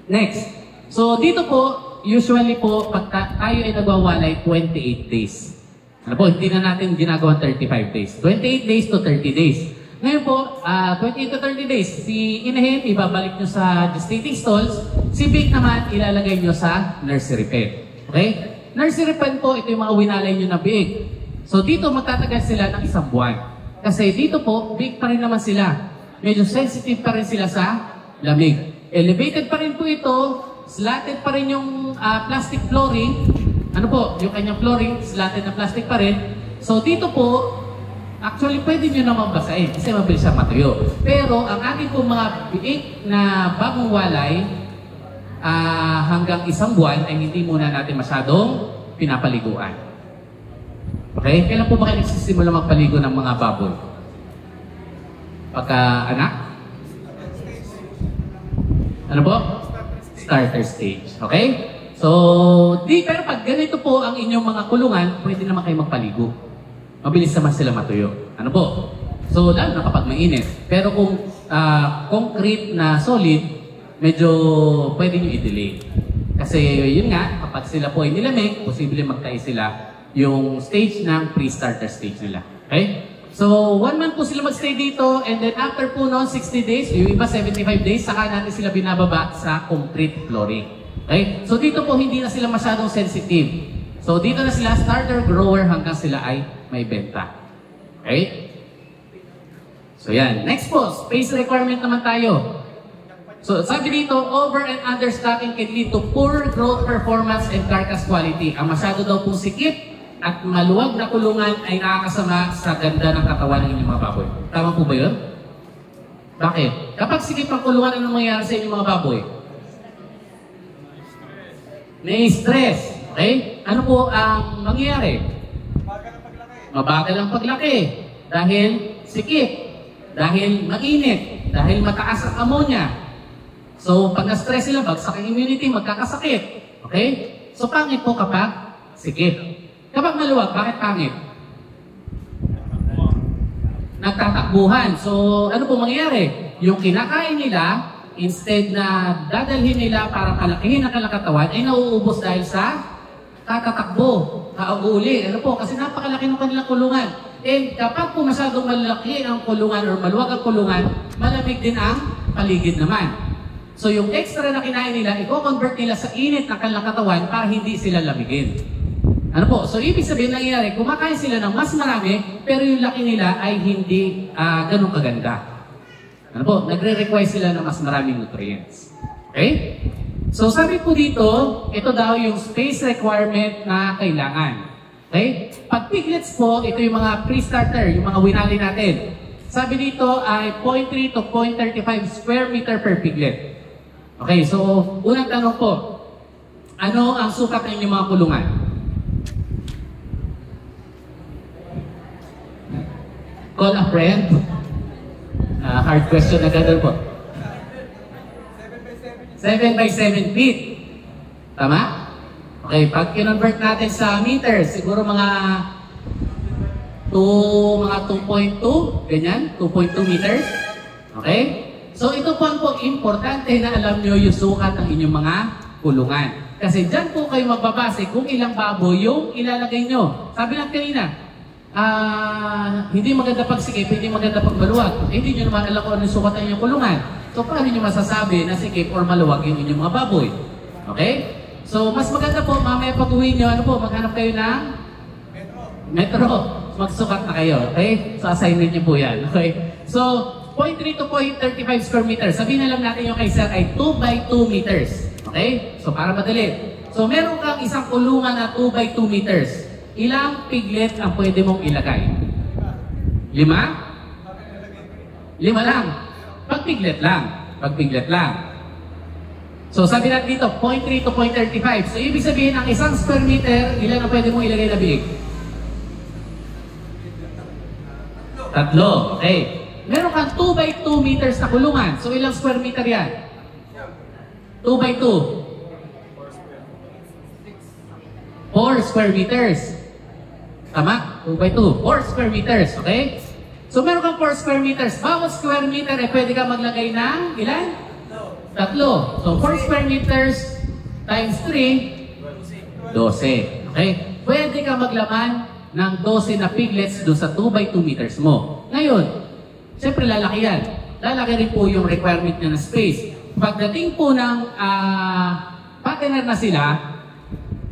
Next. So dito po, usually po, pag tayo ay nagwawalay, 28 days. Ano po, hindi na natin ginagawang 35 days. 28 days to 30 days. Ngayon po, 28 to 30 days, si inahin, ibabalik nyo sa gestating stalls. Si biik naman, ilalagay nyo sa nursery pen. Okay? Nursery pen po, ito yung mga winalay nyo na biik. So dito, magtatagal sila ng 1 buwan. Kasi dito po, biik pa rin naman sila. Medyo sensitive pa rin sila sa lamig. Elevated pa rin po ito, slatted pa rin yung plastic flooring. Ano po, yung kanyang flooring, slatted na plastic pa rin. So dito po, actually pwede nyo naman basahin kasi mabilis siya matuyo. Pero ang ating po mga biik na bagong walay, hanggang 1 buwan ay hindi muna natin masyadong pinapaliguan. Okay? Kailan po ba kayo nagsisimula magpaligo ng mga baboy? Pagka-anak? Ano po? Starter stage. Okay? So, pero pag ganito po ang inyong mga kulungan, pwede naman kayo magpaligo. Mabilis naman sila matuyo. Ano po? So, lalo na kapag mainit. Pero kung concrete na solid, medyo pwede nyo i-delay. Kasi yun nga, kapag sila po ay nilamig, posible magtayo sila yung stage ng pre-starter stage nila. Okay? So, 1 month po sila magstay dito, and then after po noon, 60 days, yung iba 75 days, saka natin sila binababa sa concrete flooring. Okay? So, dito po hindi na sila masyadong sensitive. So, dito na sila starter grower hanggang sila ay may benta. Okay? So, yan. Next po, space requirement naman tayo. So, sabi dito, over and under stocking can lead to poor growth performance and carcass quality. Ang masyado daw pong sikip at maluwag na kulungan ay nakakasama sa ganda ng katawan ng inyong mga baboy. Tama po ba yun? Bakit? Kapag sikip ang kulungan, anong mangyayari sa inyong mga baboy? May stress. Okay? Ano po ang mangyayari? Mabagal ang paglaki. Dahil sikip. Dahil mainit. Dahil mataas ang ammonia. So, pag na-stress sila, bagsak ang immunity, magkakasakit. Okay? So, pangit po kapag sikip. Kapag maluwag, bakit pangit? Nagtatakbuhan. So, ano po mangyayari? Yung kinakain nila, instead na dadalhin nila para kalakihin ang kalakatawan, ay nauubos dahil sa katatakbo, kauguli. Ano po? Kasi napakalaki ng kanilang kulungan. And kapag po masyadong malaki ang kulungan or maluwag ang kulungan, malamig din ang paligid naman. So yung extra na kinain nila, i-convert nila sa init ng kanilang katawan para hindi sila lamigin. Ano po? So ibig sabihin nangyayari, kumakain sila ng mas marami, pero yung laki nila ay hindi ganun kaganda. Ano po? Nagre-require sila ng mas maraming nutrients. Okay? So sabi po dito, ito daw yung space requirement na kailangan. Okay? Pag piglets po, ito yung mga pre-starter, yung mga winali natin. Sabi dito ay 0.3 to 0.35 square meter per piglet. Okay, so unang tanong po, ano ang sukat ng inyong mga kulungan? Call a friend? Hard question na gano'n po. 7 by 7 feet. Tama? Okay, pag kinonvert natin sa meters, siguro mga 2.2, ganyan, 2.2 meters. Okay? So ito po importante na alam nyo yung sukat ng inyong mga kulungan. Kasi dyan po kayo magbabase kung ilang baboy yung ilalagay nyo. Sabi lang kanina, hindi maganda pag sikip, hindi maganda pag maluwag. Hindi nyo naman alam kung ano yung sukat ng inyong kulungan. So paano nyo masasabi na sikip or maluwag yung inyong mga baboy? Okay? So mas maganda po, mamaya pag-uwi nyo, ano po, maghanap kayo ng metro. Magsukat na kayo. Okay? So assignment nyo po yan. Okay? So 0.3 to 0.35 square meters. Sabihin na lang natin yung kay sir ay 2 by 2 meters. Okay? So para madali. So meron kang isang kulungan na 2 by 2 meters. Ilang piglet ang pwede mong ilagay? 5? 5 lang. Pag piglet lang. Pag piglet lang. So sabi natin dito, 0.3 to 0.35. So ibig sabihin, ang isang square meter, ilan ang pwede mong ilagay na big? 3. Okay. Meron kang 2 by 2 meters na kulungan. So ilang square meter yan? 2 by 2. 4 square meters. Tama? 2 by 2. 4 square meters. Okay? So meron kang 4 square meters. Bawat square meter ay pwede ka maglagay ng ilan? 3. So 4 square meters times 3, 12. Okay? Pwede ka maglaman ng 12 na piglets doon sa 2 by 2 meters mo. Ngayon, siyempre lalaki yan. Lalaki rin po yung requirement niya na space. Pagdating po ng partner na sila,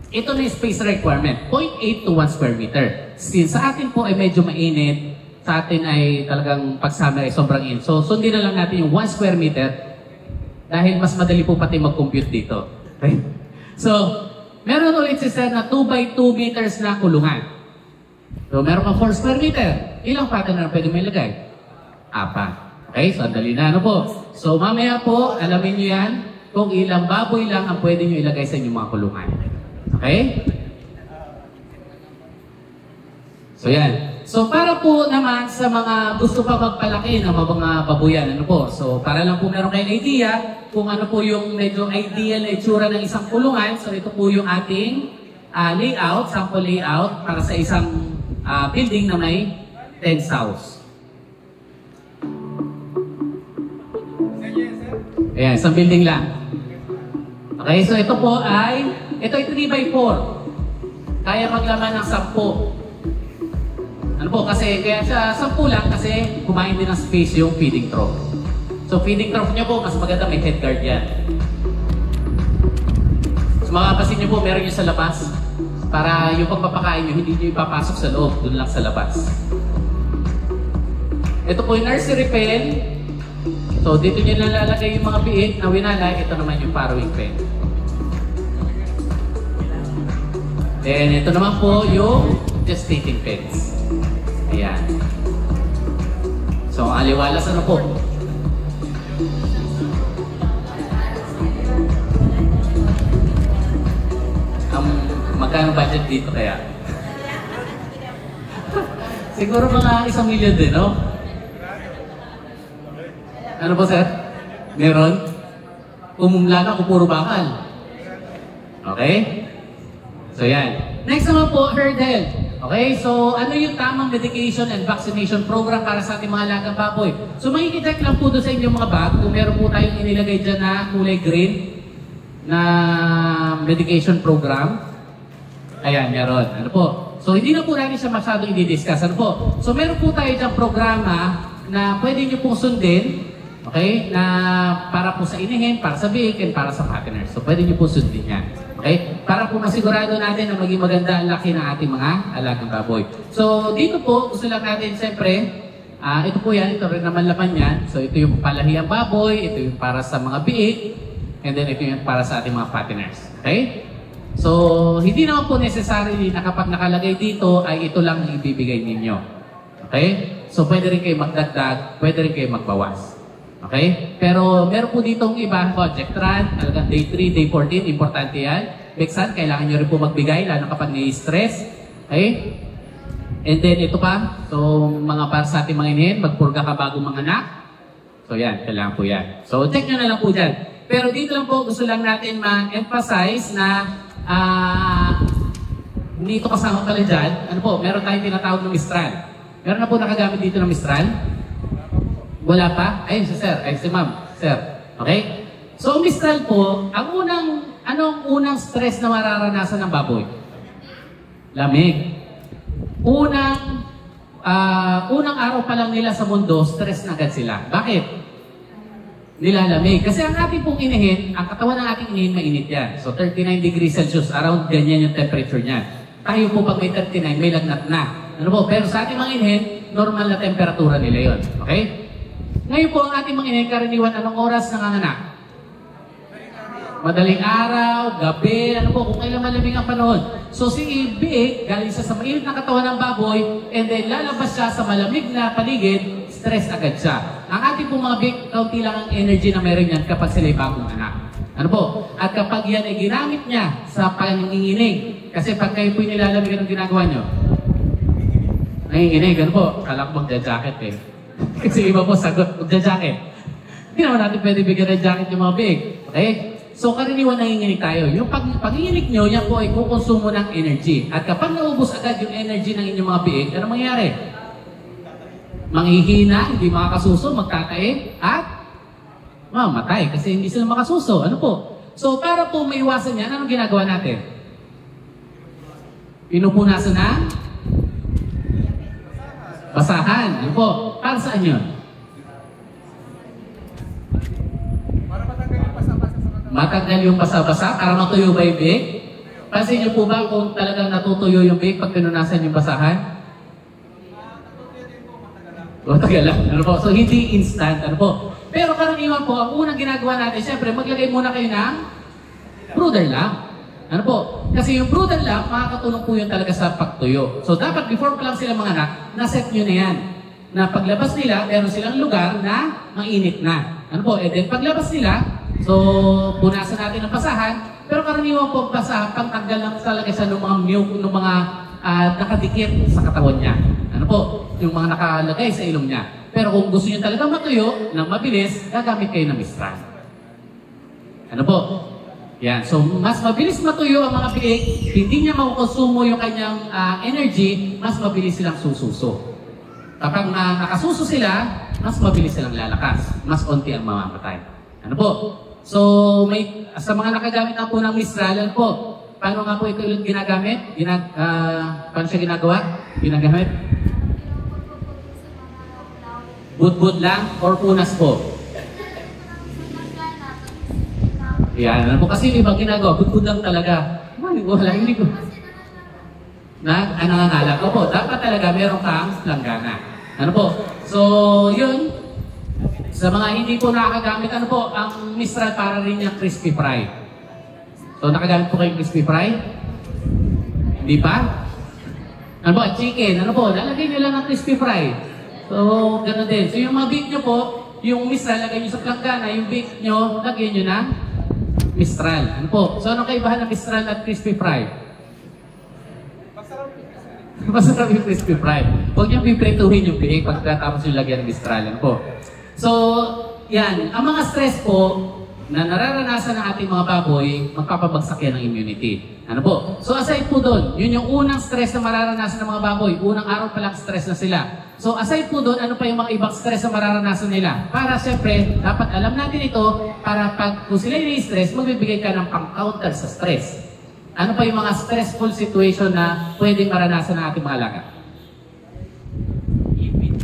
ito na yung space requirement. 0.8 to 1 square meter. Since sa atin po ay medyo mainit, sa atin ay talagang pag summer ay sobrang init. So sundin na lang natin yung 1 square meter dahil mas madali po pati mag-compute dito. Okay? So, meron ulit si sir na 2 by 2 meters na kulungan. So meron kang 4 square meter. Ilang partner na pwede may lagay? 4. Okay, so andali na. Ano po? So mamaya po, alamin nyo yan. kung ilang baboy lang ang pwede nyo ilagay sa inyong mga kulungan. Okay? So yan. So para po naman sa mga gusto pa magpalaki ng mga babuyan, ano po? So para lang po meron kayong idea kung ano po yung medyo ideal na itsura ng isang kulungan. So ito po yung ating layout, sample layout para sa isang building na may 10 house. Ayan, isang building lang. Okay, so ito po ay 3x4. Kaya maglaman ng 10. Ano po, kasi kaya siya 10 lang kasi kumain din ng space yung feeding trough. So feeding trough nyo po, mas maganda may head guard yan. So makapasin nyo po, meron nyo sa labas. Para yung pagpapakain nyo, hindi nyo ipapasok sa loob, dun lang sa labas. Ito po yung nursery pen. So dito nyo nalalagay yung mga biik na winalay. Ito naman yung farrowing pen. Then ito naman po yung gestating pens. Ayan. So aliwalas ano po? Magkano budget dito kaya? Siguro mga 1 million din, no? Ano po, sir? Meron? Umumla ka kung puro bakal. Okay? So, yan. Next naman po, herd health. Okay? So, ano yung tamang medication and vaccination program para sa ating mga alagang baboy? So, makikita lang po doon sa inyong mga bag. Kung meron po tayong inilagay dyan na kulay green na medication program. Ayan, meron. Ano po? So, hindi na po natin siya masyadong i-discuss. Ano po? So, meron po tayo dyan programa na pwede nyo pong sundin. Okay? Na para po sa inihin, para sa biik, and para sa fatteners. So, pwede nyo po sundin yan. Okay? Para po masigurado natin na maging maganda ang laki ng ating mga alagang baboy. So, dito po, gusto lang natin, siyempre, ito po yan, ito rin naman laman yan. So, ito yung palahiyang baboy, ito yung para sa mga biik, and then ito yung para sa ating mga fatteners. Okay? So, hindi naman po necessarily na kapag nakalagay dito ay ito lang ang ibibigay ninyo. Okay? So, pwede rin kayo magdagdag, pwede rin kayo magbawas. Okay? Pero meron po ditong iba, Project Run, talagang day 3, day 14, importante yan. Bexan, kailangan nyo rin po magbigay, lalo kapag nai-stress. Okay? And then, ito pa. So, mga para sa ating mga inin, magpurga ka bago mga anak. So, yan. Kailangan po yan. So, check nyo na lang po dyan. Pero dito lang po, gusto lang natin ma-emphasize na hindi ito kasama pala dyan. Ano po, meron tayong tinatawag ng Mistral. Meron na po nakagamit dito ng Mistral? Wala pa? Ayun si sir, ay si ma'am. Sir, okay? So, Mistral po, anong unang stress na mararanasan ng baboy? Lamig. Unang araw pa lang nila sa mundo, stress na agad sila. Bakit? Nilalamig. Kasi ang ating pong inihin, ang katawan ng ating inihin mainit yan. So 39 degrees Celsius, around ganyan yung temperature niyan. Tayo po pag may 39, may lagnat na. Ano po? Pero sa ating mga inihin, normal na temperatura nila yon. Okay? Ngayon po ang ating mga inihin, karaniwan, anong oras nanganganak? Madaling araw, gabi, ano po, kung kailan malamig ang panahon. So si biik, galing siya sa mainit na katawan ng baboy, and then lalabas siya sa malamig na paligid, stress agad siya. Ang ating pong mga biik, kaunti lang ang energy na meron yan kapag sila'y bagong anak. Ano po? At kapag yan ay ginamit niya sa panginginig, kasi pag kayo po nilalamig, anong ginagawa nyo? Nanginginig, ano po? Kala ko magja-jacket eh. Kasi iba po sagot, magja-jacket. Hindi naman natin pwede bigyan ng jacket yung mga biik. Okay? So, karaniwan nanginginig tayo. Yung pag-inginig nyo, yan po ay kukonsumo ng energy. At kapag naubos agad yung energy ng inyong mga biik, ano mangyayari? Manghihina, hindi makakasuso, magtatae, at mamatay kasi hindi sila makasuso. Ano po? So, para po maiwasan yan, anong ginagawa natin? Pinupunasan na? Basahan. Ano po? Para saan yun? Matanggal yung basa-basa para matuyo ba yung biik? Pansin niyo po ba kung talagang natutuyo yung biik pag pinunasan yung basahan? Matagal lang. Ano po? So, hindi instant. Ano po? Pero karaniwan po, ang unang ginagawa natin, syempre, maglagay muna kayo ng brooder lamp. Ano po? Kasi yung brooder lamp, makakatulong po yun talaga sa pagtuyo. So, dapat before pa lang sila mga anak, naset nyo na yan. Na paglabas nila, meron silang lugar na mainit na. Ano po? And then, paglabas nila, So, punasan natin ang basahan, pero karaniwan po ang basahan, pangtanggal lang talaga siya ng mga nakadikit sa katawan niya. Ano po? Yung mga nakalagay sa ilong niya. Pero kung gusto niyo talaga matuyo ng mabilis, gagamit kayo ng Mistral. Ano po? Yan. So, mas mabilis matuyo ang mga biik, hindi niya makukonsumo yung kanyang energy, mas mabilis silang sususo. Kapag nakasuso sila, mas mabilis silang lalakas. Mas konti ang mamamatay. Ano po? So, sa mga nakagamit na po ng Mistral, ano po? Paano nga po ito ulit ginagamit? Paano siya ginagawa? Ginagamit? Budbud lang or punas po? Yan, ano po? Kasi yung ibang ginagawa, budbud lang talaga. Wala, hindi ko. Nangangalak. Opo, dapat talaga meron kang langgana. Ano po? So, yun. Sa mga hindi po nakagamit, ano po, ang Mistral para rin yung crispy fry. So, nakagamit po kayong crispy fry? Hindi pa? Ano po, chicken, ano po, lalagay nyo lang ng crispy fry. So, gano'n din. So, yung mga beef nyo po, yung Mistral, lagay nyo sa planggana, yung beef nyo, lagay nyo ng Mistral. Ano po? So, anong kaibahan ng Mistral at crispy fry? Masarap yung crispy fry. Huwag nyo piprituhin yung beef pagkatapos yung lagyan ng Mistral. Ano po? So, yan. Ang mga stress po, na nararanasan ng ating mga baboy, magpapabagsak yan ng immunity. Ano po? So aside po doon, yun yung unang stress na mararanasan ng mga baboy. Unang araw pa lang stress na sila. So aside po doon, ano pa yung mga ibang stress na mararanasan nila? Para siyempre, dapat alam natin ito, para kung sila yung stress, magbibigay ka ng pang-counter sa stress. Ano pa yung mga stressful situation na pwedeng maranasan ng ating mga alaga? Ipit.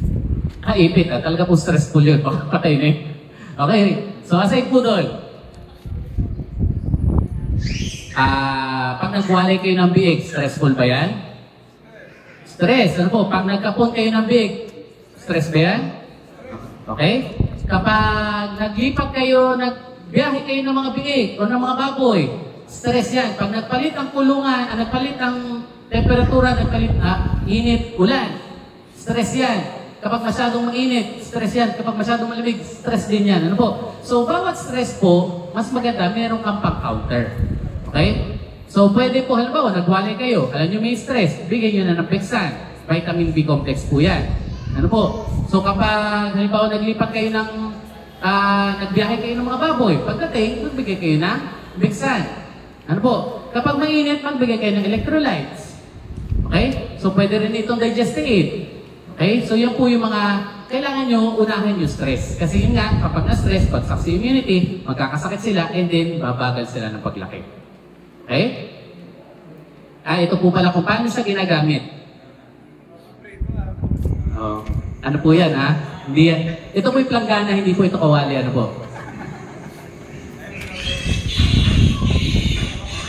Ipit. Talaga po stressful yun. Patay na eh. Okay. So, aside po doon, pag nagwalay kayo ng biig, stressful ba yan? Stress. Ano po? Pag nagkapon kayo ng biig, stress ba yan? Okay? Kapag naglipat kayo, nagbiyahe kayo ng mga biig o ng mga baboy, stress yan. Pag nagpalit ang kulungan, nagpalit ang temperatura, nagpalit init, ulan, stress yan. Kapag masyadong mainit, stress yan. Kapag masyadong malamig, stress din yan. Ano po? So, bawat stress po, mas maganda, meron kang pang-counter. Okay? So, pwede po, halimbawa, nagwalay kayo. Alam nyo may stress, bigyan nyo na ng Pexan. Vitamin B complex po yan. Ano po? So, kapag, halimbawa, naglipat kayo ng, nagbiyahe kayo ng mga baboy, pagdating, magbigay kayo ng Pexan. Ano po? Kapag mainit, magbigay kayo ng electrolytes. Okay? So, pwede rin itong digestate. Okay? So, yan po yung mga kailangan nyo unahin yung stress. Kasi yun nga, kapag na-stress, bagsak sa immunity, magkakasakit sila, and then babagal sila ng paglaki. Okay? Ito po pala kung paano siya ginagamit. Ano po yan, ha? Hindi yan. Ito po yung planggana, hindi po ito kawali. Ano po?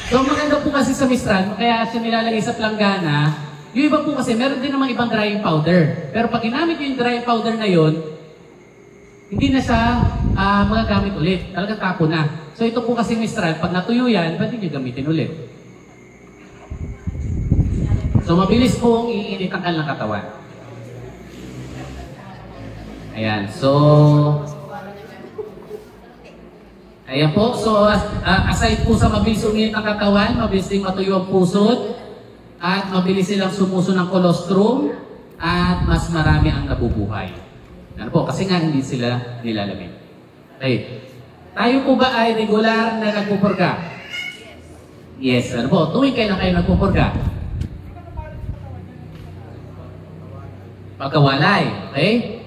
So, maganda po kasi sa Mistral, kaya siya nilalagay sa planggana. Yung iba po kasi, meron din namang ibang drying powder. Pero pag ginamit yung drying powder na yon, hindi na siya magagamit ulit. Talagang tapo na. So ito po kasi Mistral, pag natuyo yan, pwede nyo gamitin ulit. So mabilis pong iinit ang kanilang katawan. Ayan. So, ayan po. So aside po sa mabilis uminit ang katawan, mabilis din matuyo ang pusod. At mabilis silang sumuso ng colostrum at mas marami ang nabubuhay. Ano po? Kasi nga hindi sila nilalamig. Okay. Tayo po ba ay regular na nagpupurga? Yes. Ano po? Tuwing kailan kayo nagpupurga? Pagkawalay. Okay?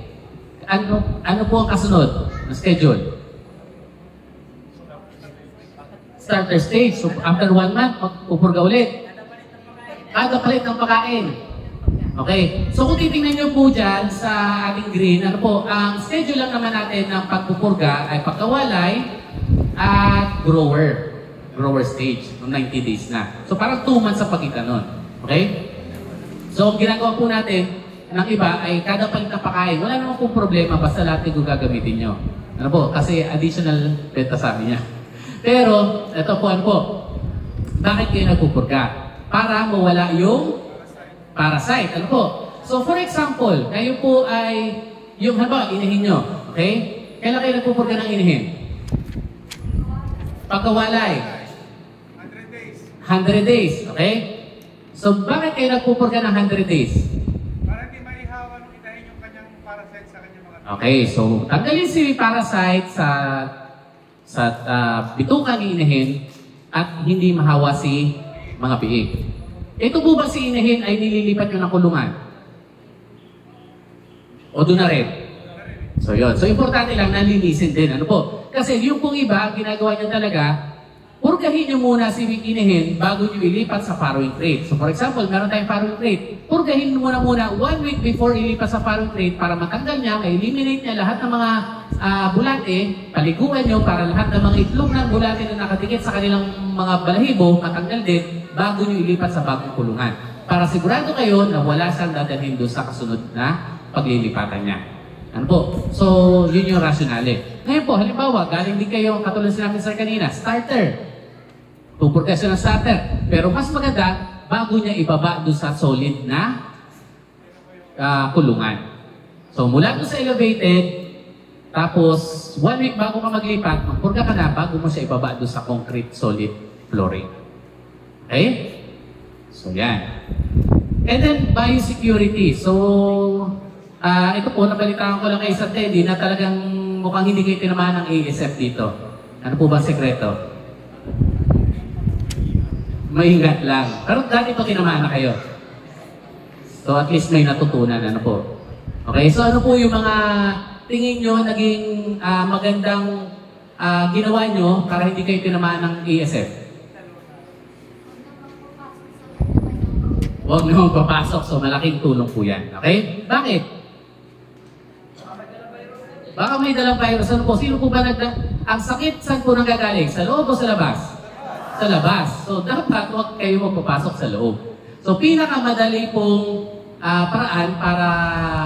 Ano po ang kasunod na schedule? Starter stage. So after 1 month, magpupurga ulit. Kada palit ng pagkain. Okay. So kung titingnan nyo po dyan sa ating green, ano po, ang schedule lang naman natin ng pagpupurga ay pagkawalay at grower. Grower stage, 90 days na. So parang 2 months sa pagitan nun. Okay? So ang ginagawa po natin ng iba ay kada palit ng pagkain. Wala naman pong problema basta lahat yung gagamitin nyo. Ano po? Kasi additional beta sabi niya. Pero, ito po, ano po? Bakit kayo nagpupurga? Para mawala yung parasite. Ano po? So, for example, kayo po ay, yung halimbawa, inihin nyo. Okay? Kailan kayo nagpupurga ng inihin? Pagkawalay, 100 days. 100 days. Okay? So, bakit kayo nagpupurga ng 100 days? Para hindi maihawa nung itahin yung kanyang parasite sa kanyang mga Okay, so tanggalin si parasite sa bituka ni inahin at hindi mahawa si mga biik. Ito po ba si inahin ay nililipat nyo ng kulungan? O doon na rin? So yun. So importante lang nalinisin din. Ano po? Kasi yung pong iba, ginagawa nyo talaga, purgahin nyo muna si inahin bago nyo ilipat sa farrowing crate. So for example, meron tayong farrowing crate. Purgahin mo muna 1 week before ilipat sa farrowing crate para matanggal niya, ma-eliminate niya lahat ng mga bulate, paliguan nyo para lahat ng mga itlog ng bulate na nakadikit sa kanilang mga balahibo, matanggal din bago nyo ilipat sa bagong kulungan. Para sigurado kayo na wala siyang dadalhin doon sa kasunod na paglilipatan niya. Ano po? So, yun yung rationale. Ngayon po, halimbawa, galing din kayo, katulad sinabi sir kanina, starter. Pupurgas ng starter. Pero mas maganda, bago niya ibaba doon sa solid na kulungan. So, mula doon sa elevated, tapos 1 week bago ka maglipat, magpurga ka na bago mo siya ibaba doon sa concrete solid flooring. Okay? So, yan. And then, biosecurity. So, ito po, nabalitaan ko lang kay Sir Teddy na talagang mukhang hindi kayo tinamaan ng ASF dito. Ano po ba ang sekreto? Maingat lang. Pero dati ito tinamaan na kayo. So at least may natutunan. Ano po? Okay, so ano po yung mga tingin nyo naging magandang ginawa nyo para hindi kayo tinamaan ng ASF? Huwag naman papasok. So malaking tulong po yan. Okay? Bakit? Baka may dalang virus. Ano po? Sino po ba ang sakit saan po nanggagaling? Sa loob o sa labas? Sa labas. So, dapat huwag kayo magpapasok sa loob. So, pinakamadali pong paraan para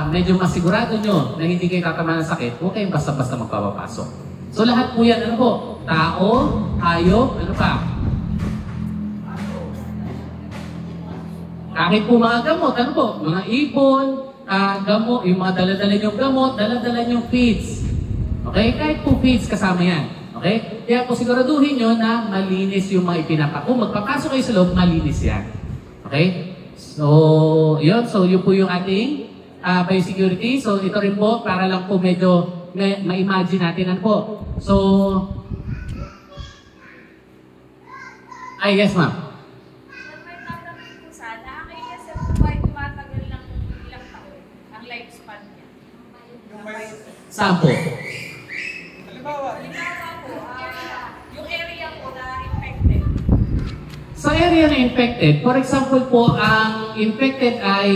medyo masigurado nyo na hindi kayo tatama ng sakit, huwag kayong basta-basta magpapapasok. So, lahat po yan, ano po? Tao, hayop, ano pa? Kahit po mga gamot, ano po? Mga ipon, gamot, yung mga dala-dala nyong gamot, dala-dala nyong feeds. Okay? Kahit po feeds kasama yan. Okay? Kaya po siguraduhin nyo na malinis yung mga ipinapa. Kung magpapasok kayo sa loob, malinis yan. Okay? So, yun. So, yun po yung ating biosecurity. So, ito rin po, para lang po medyo ma-imagine natin. Ano po? So, yes ma'am. Saan po? Halimbawa, yung area po na infected. Sa area na infected, for example po, ang infected ay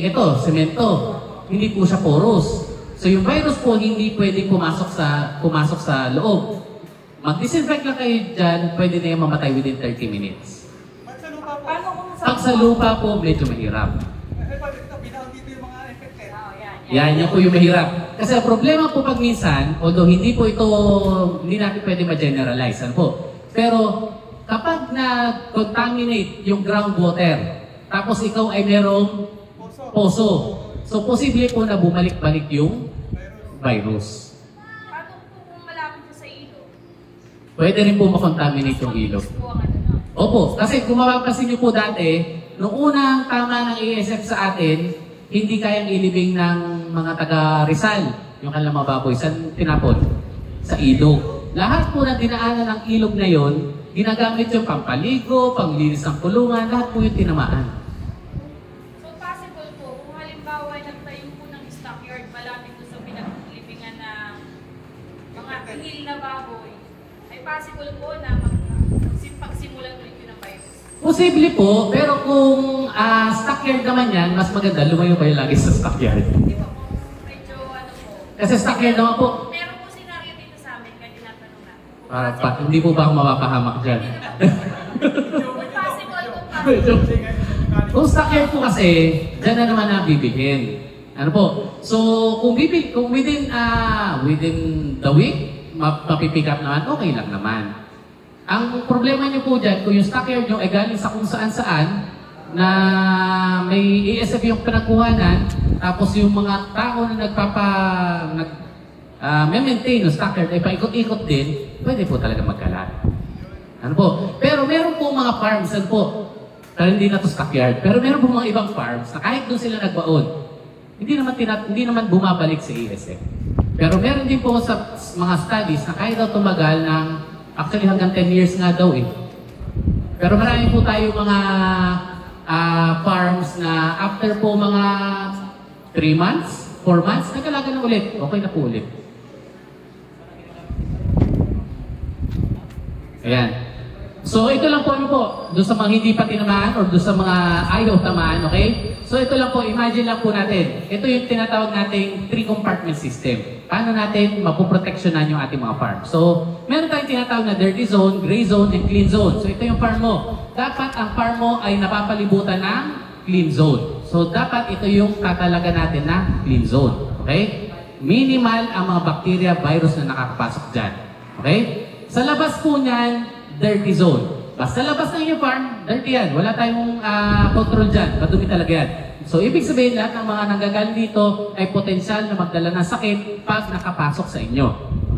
ito, semento. Hindi po siya porous. So yung virus po hindi pwedeng pumasok sa loob. Mag-disinfect lang kayo dyan, pwede na yung mamatay within 30 minutes. pag sa lupa po, Pag sa lupa po, medyo mahirap. ito, pinahon dito yung mga infected. Yan po yung mahirap. Kasi ang problema po pag minsan, although hindi po ito, hindi natin pwede ma-generalize. Ano po? Pero kapag na-contaminate yung groundwater, tapos ikaw ay merong poso, so posible po na bumalik-balik yung virus. Paano po kung malapit po sa ilog? Pwede rin po makontaminate yung ilog. Opo, kasi kung mapapansin nyo po dati, nung unang tama ng ASF sa atin, hindi kayang ilibing ng mga taga Rizal, yung kanilang mga baboy, saan tinapon? Sa ilog. Lahat po na dinaanan ng ilog na yon, ginagamit yung pampaligo, panglinis ng kulungan, lahat po yung tinamaan. So possible po, kung halimbawa nagtayo po ng stockyard malapit po sa pinaglibingan ng mga hihil na baboy, ay possible po na pagsimulan ulit yun ng virus. Posible po, pero kung stockyard naman yan, mas maganda, lumayo kayo lagi sa stockyard. Di ba po? Medyo ano po. Kasi stockyard naman po, Meron po senaryo dito sa amin, kaya tinatanong natin. hindi po ba ako mapapahamak dyan? Kung possible, kung possible. Kung stockyard po kasi, dyan na naman na bibilhin. Ano po? So, kung within the week, mapipick up naman, okay lang naman. Ang problema nyo po dyan, kung yung stockyard nyo ay galing sa kung saan-saan, na may ASF yung pinagkuhanan, tapos yung mga tao na maintain yung stockyard ay paikot-ikot din, pwede po talaga magkalat. Ano po? Pero meron po mga farms, ano po? Pero hindi na to stockyard. Pero meron po mga ibang farms na kahit doon sila nagbaon, hindi naman bumabalik sa ESF. Pero meron din po sa mga studies na kahit daw tumagal ng actually hanggang 10 years nga daw eh. Pero marami po tayo mga farms na after po mga 3 months, 4 months, nagkalaga na ulit. Okay na po ulit. Ayan. So ito lang po ano po, doon sa mga hindi pa tinamaan or doon sa mga ayaw tamaan, okay? So ito lang po, imagine lang po natin. Ito yung tinatawag nating 3-compartment system. Paano natin mapoproteksyonan yung ating mga farm? So, meron tayong tinatawag na dirty zone, gray zone, and clean zone. So ito yung farm mo. Dapat ang farm mo ay napapalibutan ng clean zone. So dapat ito yung tatalaga natin na clean zone. Okay? Minimal ang mga bacteria, virus na nakakapasok dyan. Okay? Sa labas po niyan, dirty zone. Basta labas ng inyong farm, dirty yan. Wala tayong control dyan. Madumi talaga yan. So, ibig sabihin lahat ng mga nanggagaling dito ay potensyal na magdala ng sakit pag nakapasok sa inyo.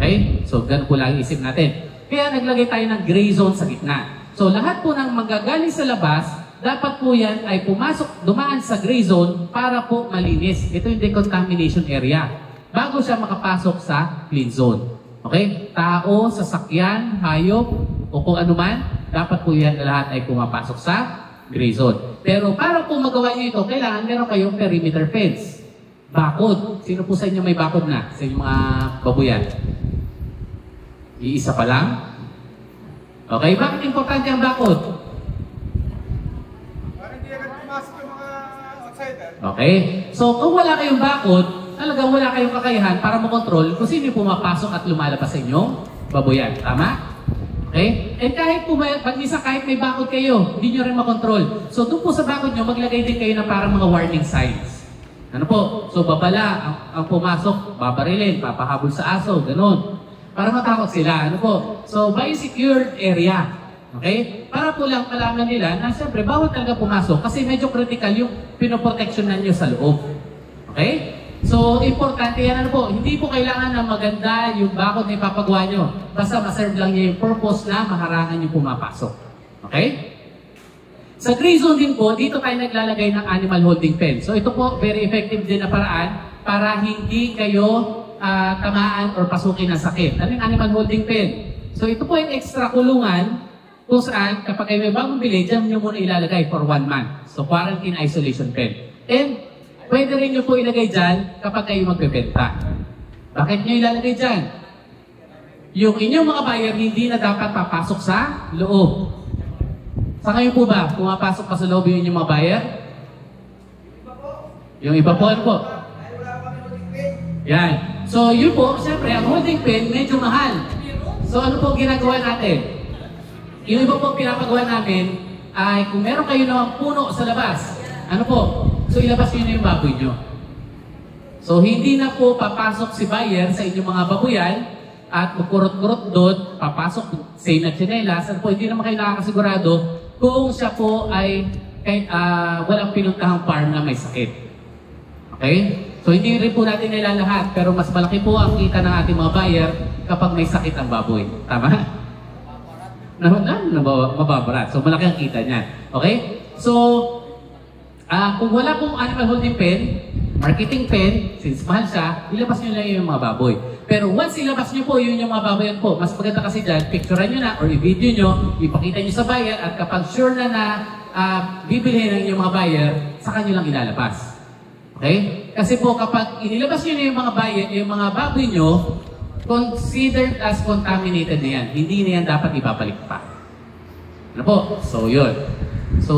Okay? So, ganun po lang isip natin. Kaya naglagay tayo ng gray zone sa gitna. So, lahat po ng manggagaling sa labas, dapat po yan ay pumasok, dumaan sa gray zone para po malinis. Ito yung decontamination area. Bago siya makapasok sa clean zone. Okay? Tao, sasakyan, hayop, o kung ano man, dapat po yan lahat ay pumapasok sa gray zone. Pero para po magawa niyo ito, kailangan meron kayong perimeter fence. Bakod. Sino po sa inyo may bakod na? Sa inyong mga babuyan? Iisa pa lang? Okay, bakit importante ang bakod? Para hindi agad pumasok yung mga outsider. Okay? So, kung wala kayong bakod, talagang wala kayong kakayahan para makontrol kung sino yung pumapasok at lumalabas sa inyong babuyan. Tama? Okay? And kahit po, pag-isa kahit may bakod kayo, hindi nyo rin makontrol. So, doon po sa bakod nyo, maglagay din kayo ng parang mga warning signs. Ano po? So, babala, ang pumasok, babarilin, papahabol sa aso, ganun. Para matakot sila. Ano po? So, biosecured area. Okay? Para po lang malaman nila na siyempre, bawal talaga pumasok kasi medyo critical yung pinoproteksyonan nyo sa loob. Okay? So, importante yan ano po, hindi po kailangan na maganda yung bakod na ipapagawa nyo. Basta maserve lang niya yung purpose na maharangan yung pumapasok. Okay? Sa gray zone din po, dito tayo naglalagay ng animal holding pen. So, ito po, very effective din na paraan para hindi kayo tamaan or pasukin ng sakit. Ano yung animal holding pen? So, ito po yung extra kulungan kung saan kapag kayo may bagong bili, dyan nyo muna ilalagay for 1 month. So, quarantine isolation pen. And, pwede rin nyo po ilagay dyan kapag kayo magbebenta. Bakit nyo ilalagay dyan? Yung inyong mga buyer hindi na dapat papasok sa loob. Sa kayo po ba? Pumapasok pa sa loob yung inyong mga buyer? Yung iba po, ano po? Yan. So, yun po, siyempre, ang holding pen medyo mahal. So, ano po ginagawa natin? Yung iba po pinapagawa namin ay kung meron kayo ng puno sa labas, ano po? So, ilabas nyo na yung baboy nyo. So, hindi na po papasok si buyer sa inyong mga babuyan at magkurot-kurot doon, papasok, same na tsinelas, at po, hindi naman kayo nakakasigurado kung siya po ay walang pinuntahang farm na may sakit. Okay? So, hindi rin po natin nilalahat, pero mas malaki po ang kita ng ating mga buyer kapag may sakit ang baboy. Tama? Mababarat. So, malaki ang kita niya. Okay? So, kung wala pong animal holding pen, marketing pen, since mahal siya, ilabas nyo lang yung mga baboy. Pero once ilabas nyo po yung mga baboy po, mas maganda kasi dyan, picturean nyo na or i-video nyo, ipakita nyo sa buyer at kapag sure na bibilihin ng inyong mga buyer, saka nyo lang ilalabas. Okay? Kasi po kapag inilabas nyo na yung mga buyer, yung mga baboy nyo, considered as contaminated na yan. Hindi na yan dapat ibabalik pa. Ano po? So, yun. So,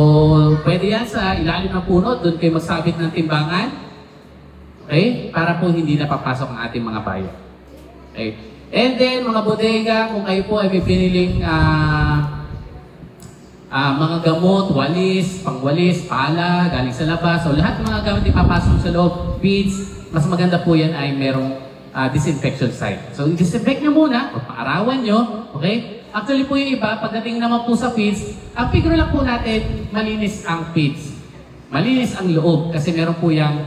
pwede yan sa ilalim ng puno, doon kayo magsabit ng timbangan. Okay? Para po hindi napapasok ang ating mga buyer. Okay? And then, mga bodega, kung kayo po ay may piniling mga gamot, walis, pangwalis, pala, galing sa labas, so lahat ng mga gamit ipapasok sa loob, feeds, mas maganda po yan ay merong disinfection site. So, i-disinfect nyo muna, paarawan nyo, okay? Actually po yung iba, pagdating naman po sa feeds, ang figure lang po natin, malinis ang feeds. Malinis ang loob kasi meron po yung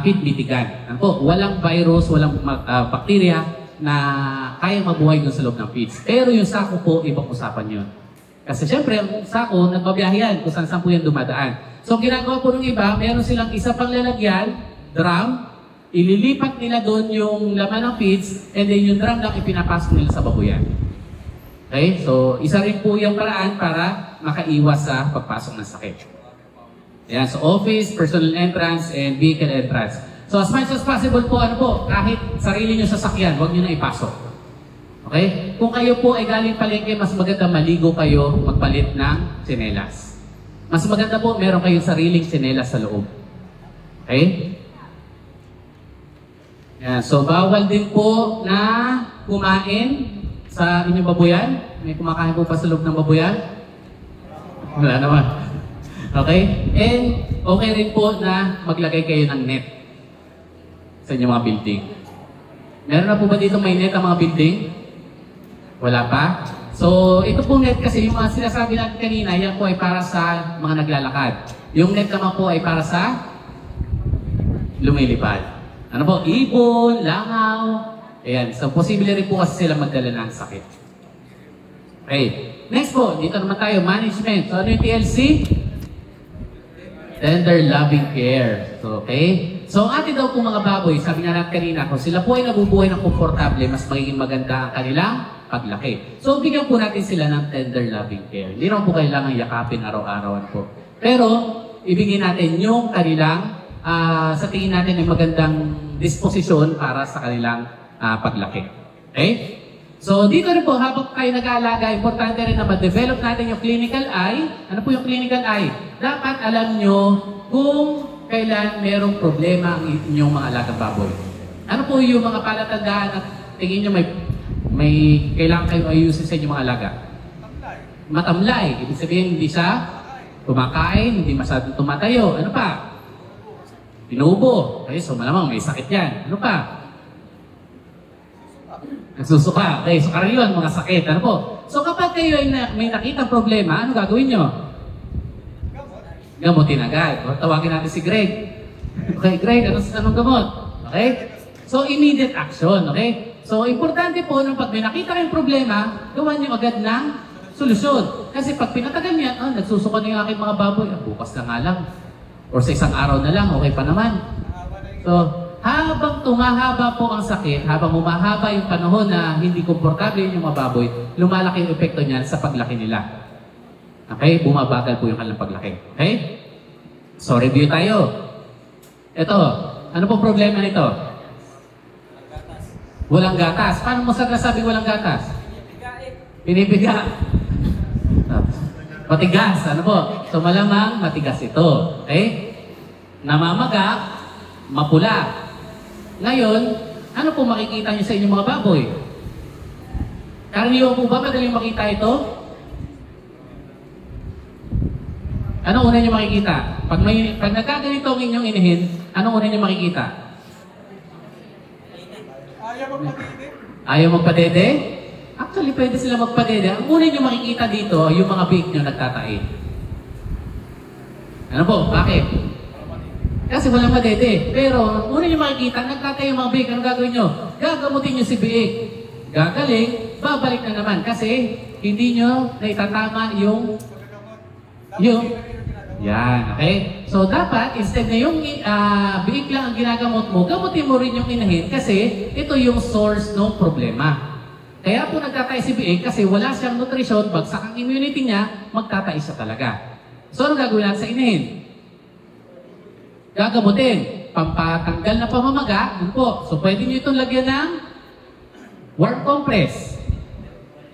feed mitigan. Ano po, walang virus, walang bacteria na kaya mabuhay doon sa loob ng feeds. Pero yung sako po, ibang usapan yun. Kasi syempre, ang sako, nagbabiyahe yan kung saan po yan dumadaan. So, ginagawa po ng iba, meron silang isa pang lalagyan, drum, ililipat nila doon yung laman ng feeds, and then yung drum lang ipinapasok nila sa baboyan. Okay? So, isa rin po yung paraan para makaiwas sa pagpasok ng sakit. Ayan, so office, personal entrance, and vehicle entrance. So, as much as possible po, ano po, kahit sarili nyo sasakyan, huwag nyo na ipasok. Okay? Kung kayo po ay galing palengke, mas maganda maligo kayo, magpalit ng tsinelas. Mas maganda po, meron kayong sariling tsinelas sa loob. Okay? Yan. So, bawal din po na kumain sa inyong babuyan. May kumakain po pa sa loob ng babuyan? Wala naman. Okay? And okay rin po na maglagay kayo ng net sa inyong mga building. Meron na po ba dito may net ang mga building? Wala pa? So, ito pong net kasi yung mga sinasabi natin kanina, yan po ay para sa mga naglalakad. Yung net naman po ay para sa lumilipad. Ano po? Ibon, langaw. Ayan. So, posible rin po kasi sila magdala ng sakit. Okay. Next po, dito naman tayo, management. So, ano yung TLC? Tender loving care. So, okay? So, ang atin daw po mga baboy, sabi nga natin kanina, kung sila po ay nabubuhay ng komportable, mas magiging maganda ang kanilang paglaki. So, bigyan po natin sila ng tender loving care. Hindi naman po kailangan yakapin araw-arawan po. Pero, ibigay natin yung kanilang, sa tingin natin ay magandang disposisyon para sa kanilang paglaki. Okay? So, dito rin po, habang kayo nag-aalaga, importante rin na ma-develop natin yung clinical eye. Ano po yung clinical eye? Dapat alam nyo kung kailan merong problema ang inyong mga alagang baboy. Ano po yung mga palatandaan at tingin nyo may kailangan kayo ayusin sa inyong mga alaga? Matamlay. Ibig sabihin, hindi siya kumakain, hindi masyadong tumatayo. Ano pa? Pinubo. Okay, so malamang may sakit yan. Ano pa? Nagsusuka. Okay, so karaniwan, mga sakit. Ano po? So kapag kayo ay may nakitang problema, ano gagawin nyo? Gamutin agad. O, tawagin natin si Greg. Okay, Greg, anong gamot? Okay? So, immediate action. Okay? So, importante po nung pag may nakita kayong problema, gawan nyo agad ng solusyon. Kasi pag pinatagal niyan, nagsusuka na yung aking mga baboy. Bukas na nga lang. Or sa isang araw na lang, okay pa naman. So, habang tumahaba po ang sakit, habang humahaba yung panahon na hindi komportable yung mga baboy, lumalaki yung epekto niyan sa paglaki nila. Okay? Bumabagal po yung kanilang paglaki. Okay? So, review tayo. Ito, ano po problema nito? Walang gatas. Paano mo sabi walang gatas? Pinipiga. Matigas. Ano po? So, malamang matigas ito. Okay? Namamaga, mapula. Ngayon, ano po makikita niyo sa inyong mga baboy? Karaniwan po ba madaling makita ito? Ano una niyo makikita? Pag nagkaganito ang inyong inihin, ano una niyo makikita? Ayaw magpadede. Ayaw magpadede? Actually, pwede sila magpadede. Ang una niyo makikita dito, yung mga biik niyo nagtatain. Ano po? Bakit? Kasi walang padede. Pero, una niyo makikita, nagtatay yung mga biik. Ano gagawin niyo? Gagamutin niyo si biik. Gagaling, babalik na naman. Kasi, hindi niyo naitatama yung yan, okay? So, dapat, instead na yung biik lang ang ginagamot mo, gamutin mo rin yung inahin kasi ito yung source ng problema. Kaya po nagtatay si biik kasi wala siyang nutrition, bagsak ang immunity niya, magtatay siya talaga. So, ano gagawin natin sa inahin? Gagamutin. Pampatanggal na pamamaga, yun po. So, pwede nyo itong lagyan ng warm compress.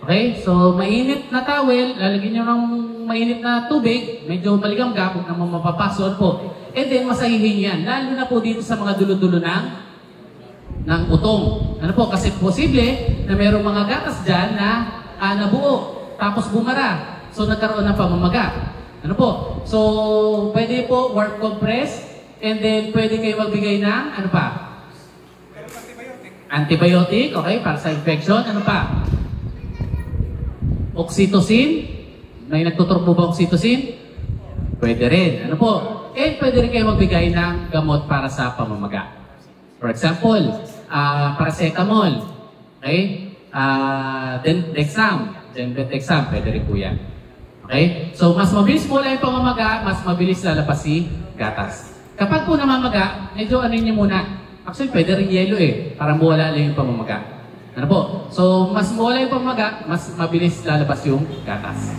Okay? So, mainit na towel, lalagyan nyo ng mainit na tubig, medyo maligam-gam, huwag naman mapapasol po. And then, masahihin yan. Lalo na po dito sa mga dulo-dulo ng utong. Ano po? Kasi posible na mayroong mga gatas dyan na nabuo, tapos bumara. So, nagkaroon ng pamamaga. Ano po? So, pwede po warm compress, and then pwede kayo magbigay ng, ano pa? Antibiotic, okay, para sa infection. Ano pa? Oxytocin. May nagtuturo po ba oxytocin? Pwede rin. Ano po? And pwede rin kayo magbigay ng gamot para sa pamamaga. For example, paracetamol. Okay? Dexam. Dexam, pwede rin po yan. Okay? So, mas mabilis mula yung pamamaga, mas mabilis lalabas si gatas. Kapag po namamaga, medyo ano niyo muna. Actually, pwede rin yelo eh, para mawala lang yung pamamaga. Ano po? So, mas mawala yung pamamaga, mas mabilis lalabas yung gatas.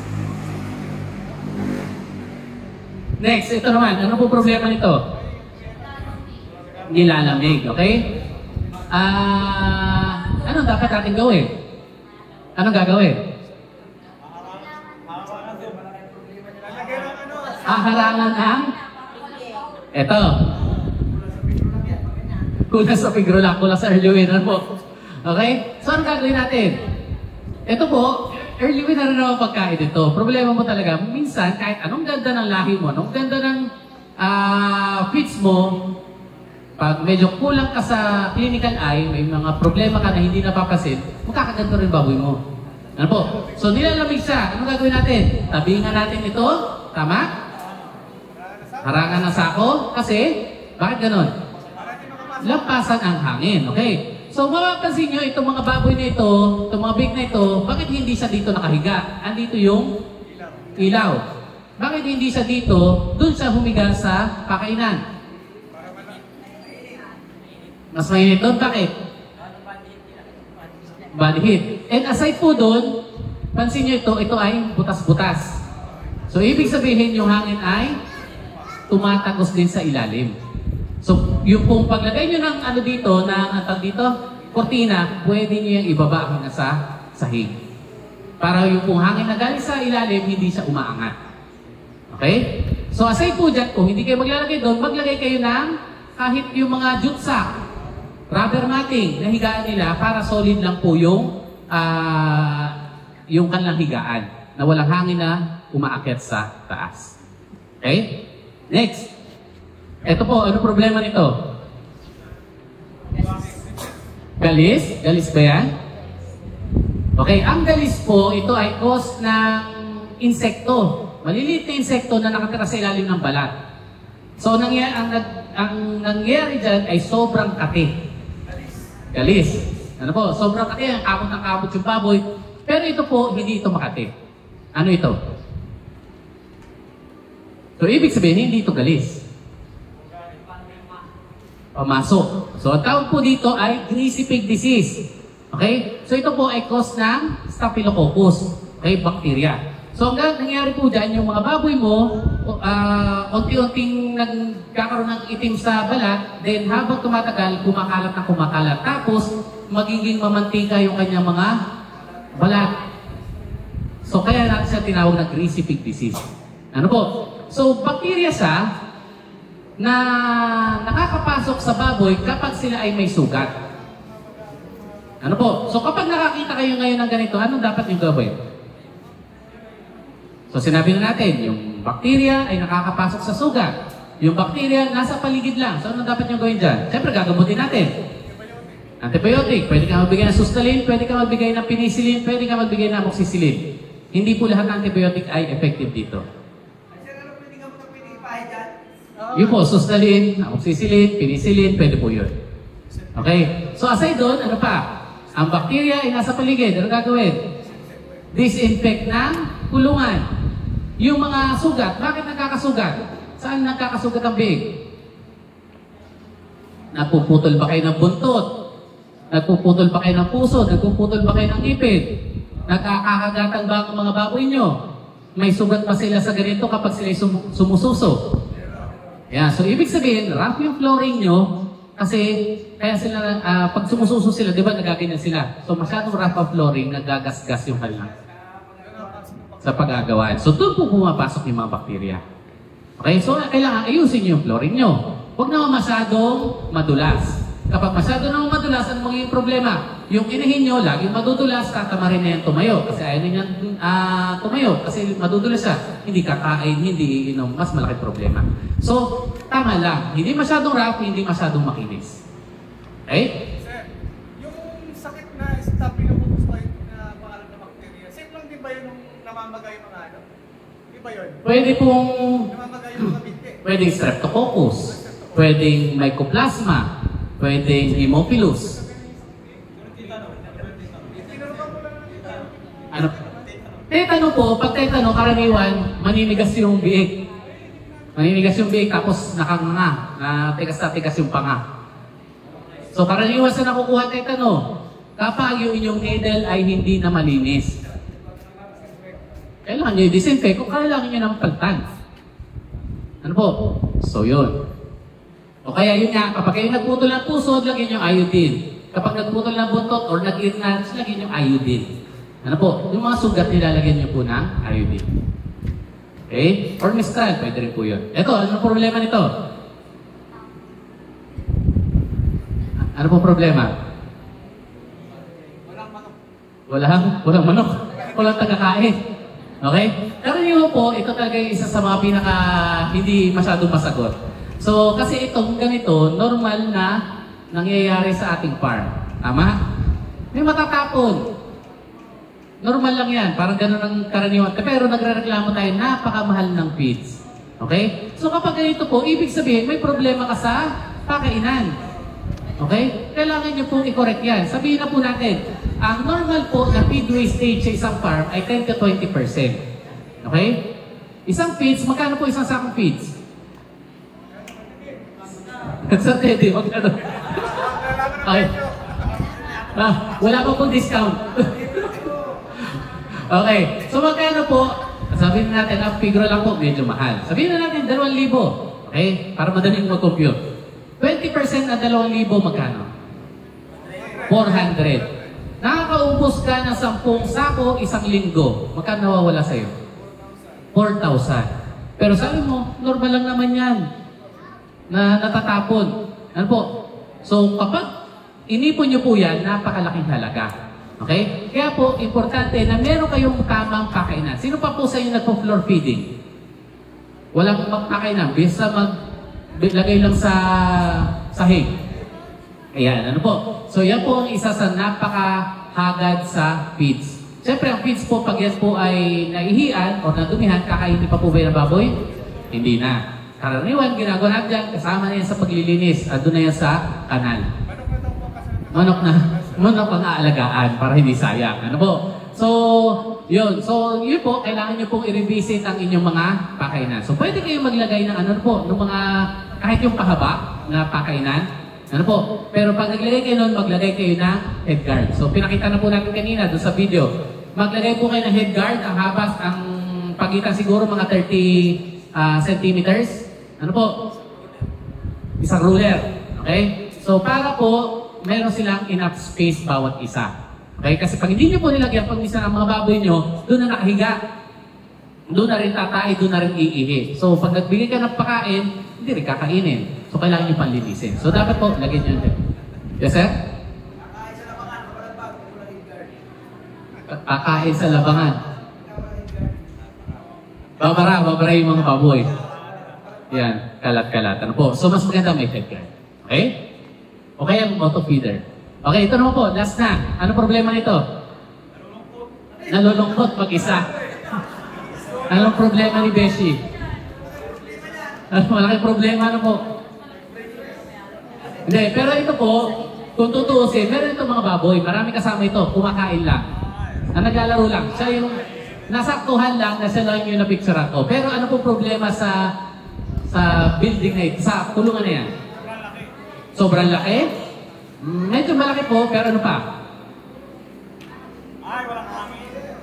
Next, ito naman. Ano po problema nito? Nilalamig, okay? Anong dapat natin gawin? Anong gagawin? Harangan ang? Ito. Kulang sa pigrula, kulang sa early winner po. Okay? So, anong gagawin natin? Ito po, early winner na naman pagkain ito. Problema mo talaga, minsan, kahit anong ganda ng lahi mo, anong ganda ng fits mo, pag medyo kulang ka sa clinical eye, may mga problema ka na hindi napapasin, magkakaganto rin baboy mo. Ano po? So, nilalamig siya. Anong gagawin natin? Tabingan natin ito. Tama? Harangan ng sako. Kasi, bakit ganon? Lampasan ang hangin. Okay? So, mapapansin nyo, itong mga baboy na ito, itong mga big na ito, bakit hindi siya dito nakahiga? Andito yung ilaw. Bakit hindi siya dito? Doon siya humiga sa pakainan. Mas mainit doon. Bakit? Body heat. And aside po doon, pansin nyo ito ay butas-butas. So, ibig sabihin yung hangin ay tumatagos din sa ilalim. So, yung pong paglagay nyo ng ano dito, ng antag dito, kortina, pwede nyo yung ibaba hanggang sa sahig. Para yung pong hangin na galing sa ilalim, hindi siya umaangat. Okay? So, aside po dyan, kung hindi kayo maglalagay doon, maglagay kayo ng kahit yung mga jute sack, rubber matting na higaan nila para solid lang po yung kanilang higaan na walang hangin na umaakyat sa taas. Okay? Next. Ito po, ano problema nito? Galis? Galis ba yan? Okay, ang galis po, ito ay cause ng insekto. Maliliit na insekto na nakatira sa ilalim ng balat. So, ang nangyari dyan ay sobrang kati. Galis. Ano po? Sobrang kati, ang kamot ng kamot yung baboy. Pero ito po, hindi ito makati. Ano ito? So, ibig sabihin, hindi ito galis. Pamasok. So, ang tawag po dito ay greasy pig disease. Okay? So, ito po ay cause ng Staphylococcus. Okay? Bacteria. So, ang nangyari po dyan, yung mga baboy mo, unti-unting nagkakaroon ng itim sa balat, then habang tumatagal, kumakalat na kumakalat. Tapos, magiging mamantika yung kanyang mga balat. So, kaya natin siya tinawag na greasy pig disease. Ano po? So, bacteria siya na nakakapasok sa baboy kapag sila ay may sugat. Ano po? So, kapag nakakita kayo ngayon ng ganito, anong dapat yung gawin? So, sinabi na natin, yung bacteria ay nakakapasok sa sugat. Yung bacteria nasa paligid lang. So, anong dapat nyo gawin dyan? Siyempre, gagamutin natin. Antibiotic. Pwede ka magbigay ng Sustaline, pwede ka magbigay ng penicillin, pwede ka magbigay ng amoxicillin. Hindi po lahat ng antibiotic ay effective dito. Yun po, Sustaline, amoxicillin, penicillin, pwede po yun. Okay? So, aside doon, ano pa? Ang bacteria ay nasa paligid. Ano gagawin? Disinfect ng kulungan. Yung mga sugat, bakit nagkakasugat? Saan nagkakasugat ang big? Nagpuputol ba kayo ng buntot? Nagpuputol ba kayo ng puso? Nagpuputol ba kayo ng ipid? Nagkakakagatang ba ang mga baboy nyo? May sugat pa sila sa ganito kapag sila sumususo? Yeah, so ibig sabihin, rough yung flooring nyo kasi kaya sila, pag sumususo sila, di ba nagaganyan sila? So masyadong rough ang flooring, nagagasgas yung kanilang sa paggagawa. So doon po pumapasok yung mga bakterya. Okay, so kailangan ayusin yung flooring nyo. Huwag naman masyadong madulas. Kapag masyado naman madulas, ano magiging problema? Yung inahin nyo, laging madudulas, tatama rin na yan tumayo. Kasi ayaw niyan tumayo. Kasi madudulas siya. Hindi kakain, hindi iinom. Mas malaki problema. So, tama lang. Hindi masyadong rough, hindi masyadong makinis. Okay? Sir, yung sakit na Staphylococcus na pangalan ng bakterya, same lang din ba yun nung namamagay mga ano? Di ba yun? Pwede pong... Namamagay yung mga binti. Pwedeng streptococcus. Pwedeng mycoplasma. Pwedeng Haemophilus. Ano? Tetano po, pag tetano, karaniwan, maninigas yung biik. Maninigas yung biik, tapos nakanganga, na tigas yung panga. So, karaniwan sa nakukuha tetano, kapag yung inyong needle ay hindi na malinis. Kailangan nyo i-disinfect kung kailangan nyo ng paltan. Ano po? So, yun. O kaya yun nga, kapag kayo nagputol ng pusod, lagyan yung iodine. Kapag nagputol ng buntot or nag-irnans, lagyan yung iodine. Ano po? Yung mga sugat nilalagyan nyo po ng iodine. Okay? Or mistral, pwede rin po yun. Ito, ano problema nito? Ano po problema? Walang manok. Walang tagakain. Okay? Pero yun po, ito talaga yung isa sa mga pinaka hindi masyadong masagot. So, kasi itong ganito, normal na nangyayari sa ating farm. Tama? May matatapon. Normal lang yan. Parang ganun ang karaniwan. Pero nagre-reklamo tayo, napakamahal ng feeds. Okay? So, kapag ganito po, ibig sabihin, may problema ka sa pakainan. Okay? Kailangan nyo pong i-correct yan. Sabihin na po natin, ang normal po na feed wastage sa isang farm ay 10 to 20%. Okay? Isang feeds, magkano po isang sakong feeds? Sa tedi, magkano? Okay. Wala pa pong discount. Okay. So magkano po? Sabihin natin, ang figure lang po, medyo mahal. Sabihin na natin, 2,000. Okay? Para madaling mag-compute. 20% na 2,000, magkano? 400. Nakakaubos ka ng 10 sako isang linggo. Magkano nawawala sa'yo? 4,000. Pero sabi mo, normal lang naman yan na natatapon. Ano po? So kapag inipon nyo po yan, napakalaking halaga. Okay? Kaya po, importante na meron kayong tamang pakainan. Sino pa po sa inyo nagpo-floor feeding? Walang magpakainan. Bisa maglagay lang sa sahig. Ayan, ano po? So yan po ang isa sa napakahagad sa feeds. Siyempre, ang feeds po, pag yan po ay naihian o nadumihan, kakainin pa po ba yung baboy? Hindi na. Karaniwan, ginagawa natin dyan, kasama na yan sa paglilinis. Doon na yan sa kanal. Manok ang aalagaan para hindi sayang. Ano po? So, yun. So, yun po, kailangan nyo pong i-revisit ang inyong mga pakainan. So, pwede kayong maglagay ng ano po, ng mga, kahit yung pahaba na pakainan. Ano po? Pero pag naglagay kayo nun, maglagay kayo ng head guard. So, pinakita na po natin kanina doon sa video. Maglagay po kayo ng head guard. Ang habas, ang pagitan siguro mga 30 centimeters. Ano po? Isang ruler. Okay? So, para po, meron silang enough space bawat isa. Okay? Kasi pag hindi nyo po nilagyan, pag isa ng mga baboy nyo, doon na nakahiga. Doon na rin tatay, doon na rin iihi. So, pag nagbigay ka ng pakain, hindi rin kakainin. So, kailangan nyo panlinisin. So, dapat po, lagyan nyo din. Yes, sir? Kakain sa labangan. Babara yung mga baboy. Yan, kalat-kalat. Ano po? So, mas maganda may head guard. Okay? O kaya auto feeder. Okay, ito naman po, last na. Ano problema nito? Nalulungkot mag-isa. Anong problema ni Beshi? Malaking problema, ano po? Hindi, pero ito po, kung tutuusin, meron itong mga baboy. Marami kasama ito, kumakain lang. Naglalaro lang. Siya yung nasaktuhan lang na siya lang yung napicturean ko. Pero ano po problema sa building na ito, sa kulungan na yan? Sobrang laki? Medyo malaki po, pero ano pa?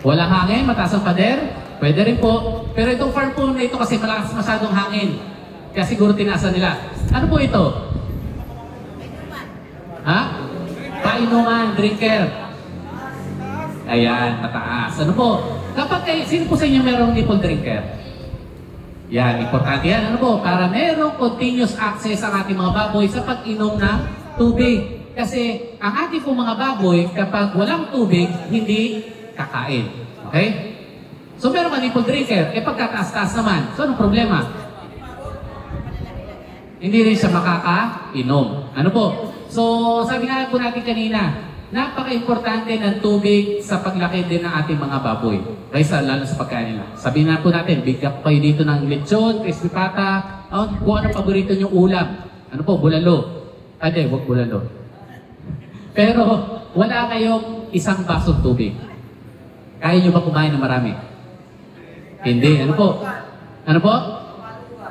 Walang hangin, mataas ang pader? Pwede rin po. Pero itong farm po na ito kasi malakas masyadong hangin. Kaya siguro tinasa nila. Ano po ito? Ha? Painuman, drinker. Ayan, mataas. Ano po? Kapag kayo, sino po sa inyo merong nipple drinker? Yan, importante yan. Ano po? Para merong continuous access ang ating mga baboy sa pag-inom ng tubig. Kasi ang ating po mga baboy, kapag walang tubig, hindi kakain. Okay? So meron ka nipple drinker, pagkataas-taas naman. So anong problema? Hindi rin siya makakainom. Ano po? So sabi nga po natin kanina, napaka-importante ng tubig sa paglaki din ng ating mga baboy. Kaysa lalo sa pagkain nila. Sabihin na po natin, bigyan po kayo dito ng lechon, crispy pata, kung ano paborito niyong ulam. Ano po? Bulalo. Ate, huwag bulalo. Pero wala kayong isang basong tubig. Kaya nyo ba kumain ng marami? Hindi. Ano po? Ano po?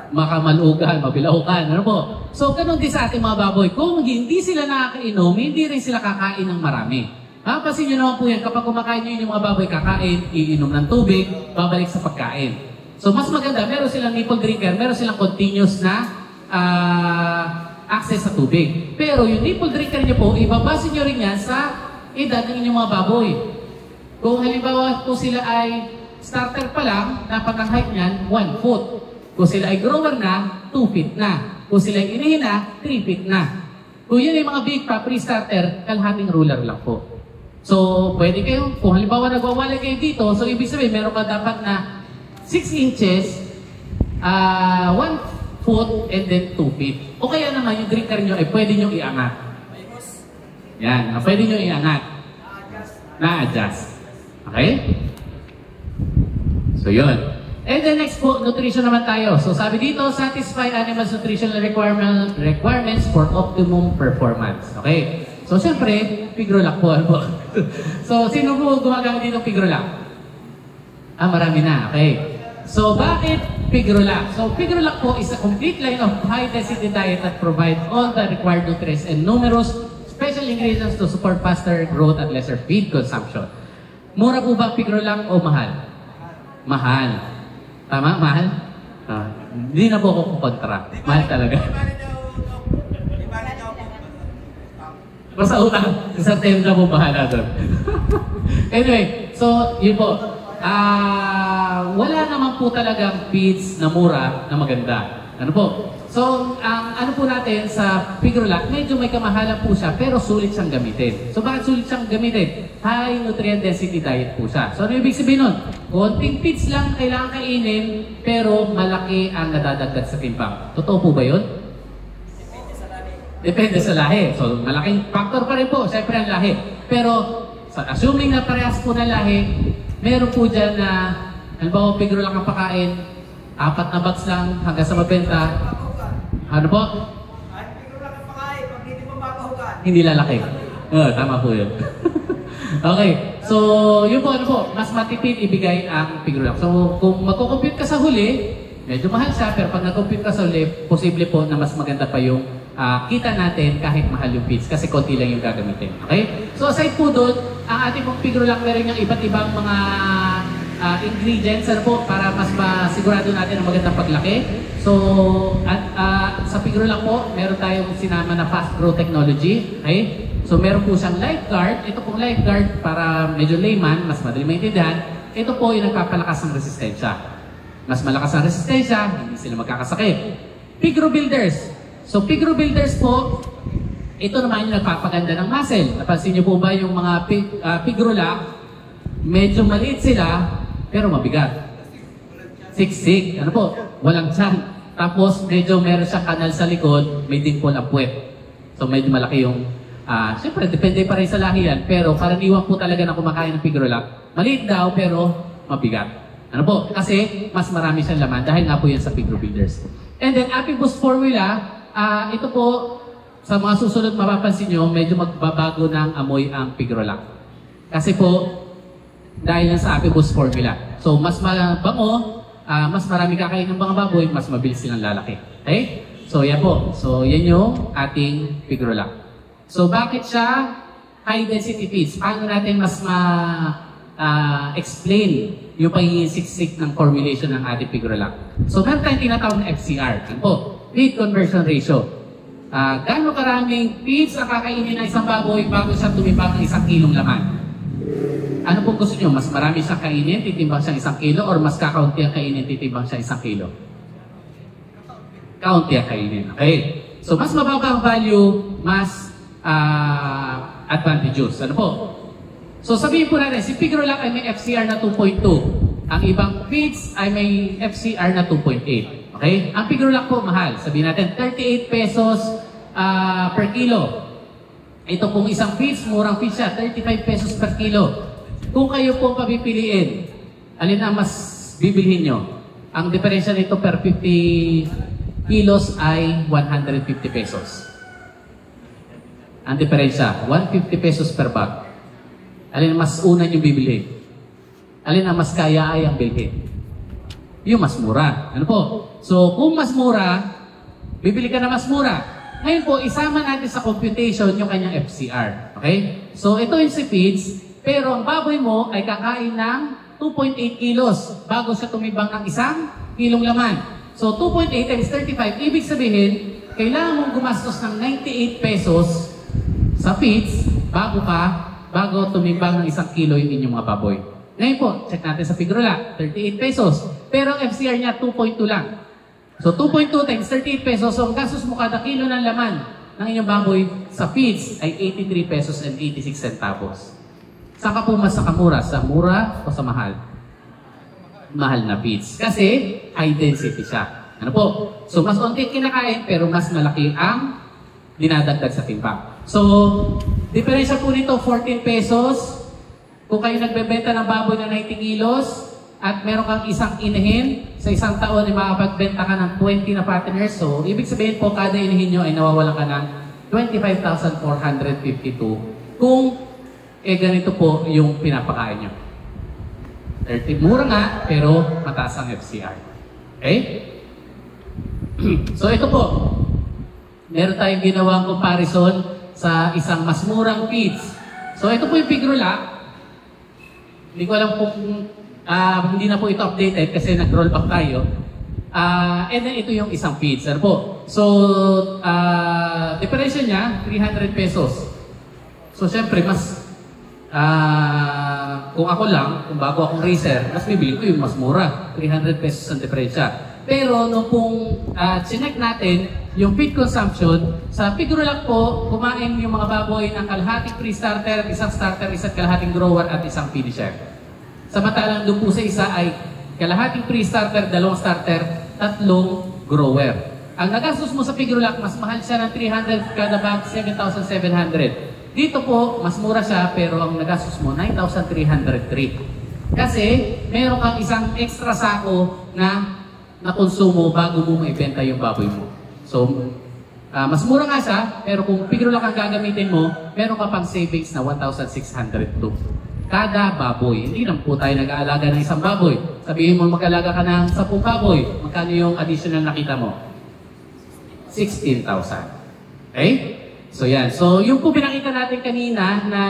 Makamalugan, mabilaukan. Ano po? So, ganun din sa ating mga baboy. Kung hindi sila nakakainom, hindi rin sila kakain ng marami. Papansin nyo naman po yan, kapag kumakain nyo yung mga baboy, kakain, iinom ng tubig, babalik sa pagkain. So, mas maganda, meron silang nipple drinker, meron silang continuous na access sa tubig. Pero yung nipple drinker nyo po, ibabasin nyo rin yan sa edad ng inyong mga baboy. Kung halimbawa po sila ay starter pa lang, dapat ang height niyan, 1 foot. Kung sila ay grower na, 2 feet na. Kung sila ay inihin na, 3 feet na. Kung yun ay mga big pa, pre-starter, kalhating ruler lang po. So, pwede kayo, kung halimbawa nagwawala kayo dito, so ibig sabihin, meron ka dapat na 6 inches, 1 foot, and then 2 feet. O kaya naman, yung drinker nyo, ay pwede nyo iangat. Yan, pwede nyo iangat. Na-adjust. Okay? So, yun. And then next po, nutrition naman tayo. So sabi dito, satisfy animals' nutritional requirements for optimum performance. Okay? So siyempre, Pigrolac po. So sino po gumagamit dito ng Pigrolac? Marami na. Okay. So bakit Pigrolac? So Pigrolac po is a complete line of high-density diet that provides all the required nutrients and numerous special ingredients to support faster growth at lesser feed consumption. Mura po ba Pigrolac o mahal? Mahal. Tama? Mahal? Hindi na po ako kontra. Mahal talaga. Basta utang. Sa time na po bahala doon. Anyway, so yun po. Wala naman po talagang feeds na mura na maganda. Ano po? So, ano po natin sa Pigrolac, medyo may kamahalan po siya, pero sulit siyang gamitin. So, bakit sulit siyang gamitin? High nutrient density diet po siya. So, ano ibig sabihin nun? Konting feeds lang kailangan kainin, pero malaki ang nadadagdag sa timbang. Totoo po ba yun? Depende sa lahi. So, malaking factor pa rin po, siyempre ang lahi. Pero, assuming na parehas po na lahi, meron po dyan na, halimbawa, Pigrolac ang pakain, 4 na bags lang hanggang sa mabenta. Ano po? Hindi lalaki. Tama po yun. Okay. So, yun po, ano po, mas matipid ibigay ang Pigrolac. So, kung magko-compute ka sa huli, medyo mahal siya, pero pag nag-compute ka sa huli, posible po na mas maganda pa yung kita natin kahit mahal yung feeds kasi konti lang yung gagamitin. Okay? So, aside po doon, ang ating pong Pigrolac meron yung iba't ibang mga ingredients ano po, para mas masigurado natin ang magandang paglaki. So, at sa Pigrolac po, meron tayong sinama na fast grow technology. Okay? So, meron po siyang lifeguard. Ito pong lifeguard para medyo layman, mas madali maintindihan. Ito po yung nagpapalakas ng resistensya. Mas malakas ang resistensya, hindi sila magkakasakit. Pigro Builders. So, Pigro Builders po, ito naman yung nagpapaganda ng muscle. Napansin niyo po ba yung mga Pigrolac, medyo maliit sila, pero mabigat. Siksik. Ano po? Walang tiyan. Tapos, medyo meron siyang kanal sa likod, may dimple ang puwet. So, medyo malaki yung... Siyempre, depende pa rin sa lahi yan. Pero, karaniwan po talaga na kumakain ng Pigrolac. Maliit daw, pero mabigat. Ano po? Kasi, mas marami siyang laman dahil nga po yan sa Pigro Builders. And then, Apibus Formula, ito po, sa mga susunod mapapansin nyo, medyo magbabago ng amoy ang Pigrolac. Kasi po, dahil lang sa Apibus Formula. So, mas mabango, mas marami kakain ng mga baboy, mas mabilis silang lalaki. Okay? So, yan po. So, yan yung ating Pigrolac. So, bakit siya high density feeds? Paano natin mas explain yung pagiging siksik ng formulation ng ating Pigrolac? So, meron tayong tinatawag na FCR. Yan po. Feed Conversion Ratio. Gaano karaming feeds ang kakainin ng isang baboy bago siya tumibag ng 1 kilong laman? Ano pong gusto nyo? Mas marami siyang kainin, titimbang siyang 1 kilo, or mas kakaunti ang kainin, titimbang siya 1 kilo? Kaunti ang kainin. Okay. So, mas mababa ang value, mas advantageous. Ano po? So, sabihin po natin, si Pigrolac ay may FCR na 2.2. Ang ibang feeds ay may FCR na 2.8. Okay? Ang Pigrolac po, mahal. Sabihin natin, 38 pesos per kilo. Ito pong isang feeds, murang feeds siya, 35 pesos per kilo. Kung kayo pong papipiliin, alin ang mas bibilhin nyo? Ang diferensya nito per 50 kilos ay 150 pesos. Ang diferensya, 150 pesos per bag. Alin mas una nyo bibilhin? Alin ang mas kaya ay ang bilhin? Yung mas mura. Ano po? So, kung mas mura, bibili ka na mas mura. Ngayon po, isama natin sa computation yung kanyang FCR. Okay? So, ito yung si feeds, pero ang baboy mo ay kakain ng 2.8 kilos bago siya tumibang ng 1 kilong laman. So, 2.8 times 35, ibig sabihin, kailangan mong gumastos ng 98 pesos sa feeds bago tumimbang ng 1 kilo yung inyong mga baboy. Ngayon po, check natin sa Pigrola, 38 pesos. Pero ang FCR niya, 2.2 lang. So, 2.2 times 38 pesos. So, ang gastos mo kada kilo ng laman ng inyong baboy sa feeds ay 83 pesos and 86 centavos. Saan ka po mas nakamura? Sa mura o sa mahal? Mahal na feeds. Kasi, high density siya. Ano po? So, mas unti kinakain, pero mas malaki ang dinadagdag sa timbang. So, diferensya po nito, 14 pesos. Kung kayo nagbebenta ng baboy na 90 kilos at meron kang isang inahin, sa isang taon ay makapagbenta ka ng 20 na partners. So, ibig sabihin po, kada inahin nyo ay nawawalan ka ng 25,452 kung ganito po yung pinapakain nyo. 30, mura nga, pero mataas ang FCR. Okay? So, ito po. Meron tayong ginawang comparison sa isang mas murang feeds. So, ito po yung Pigrola. Hindi ko alam kung hindi na po ito updated kasi nag-rollback tayo. And then ito yung isang feeds. Ano po? So, diferensya niya, 300 pesos. So, syempre, mas kung ako lang, kung bago akong racer, mas bibili ko yung mas mura. 300 pesos ang diferensya. Pero, nung kung chinek natin, yung feed consumption, sa Pigrola po, kumain yung mga baboy ng kalahating pre-starter, isang starter, isang kalahating grower, at isang finisher. Samantalang doon po sa isa ay kalahating pre-starter, 2 starter, 3 grower. Ang nagastos mo sa Pigrola, mas mahal siya ng 300 kada bag, 7,700. Dito po, mas mura siya, pero ang nagastos mo, 9,303. Kasi, meron kang isang extra sako na konsumo bago mo maibenta yung baboy mo. So, mas mura nga siya, pero kung Pigrola kang gagamitin mo, meron ka pang savings na 1,602. Kada baboy. Hindi lang po tayo nag-aalaga ng isang baboy. Sabihin mo mag-aalaga ka ng 10 baboy. Magkano yung additional nakita mo? 16,000. Okay? So yan. So yung po pinakita natin kanina na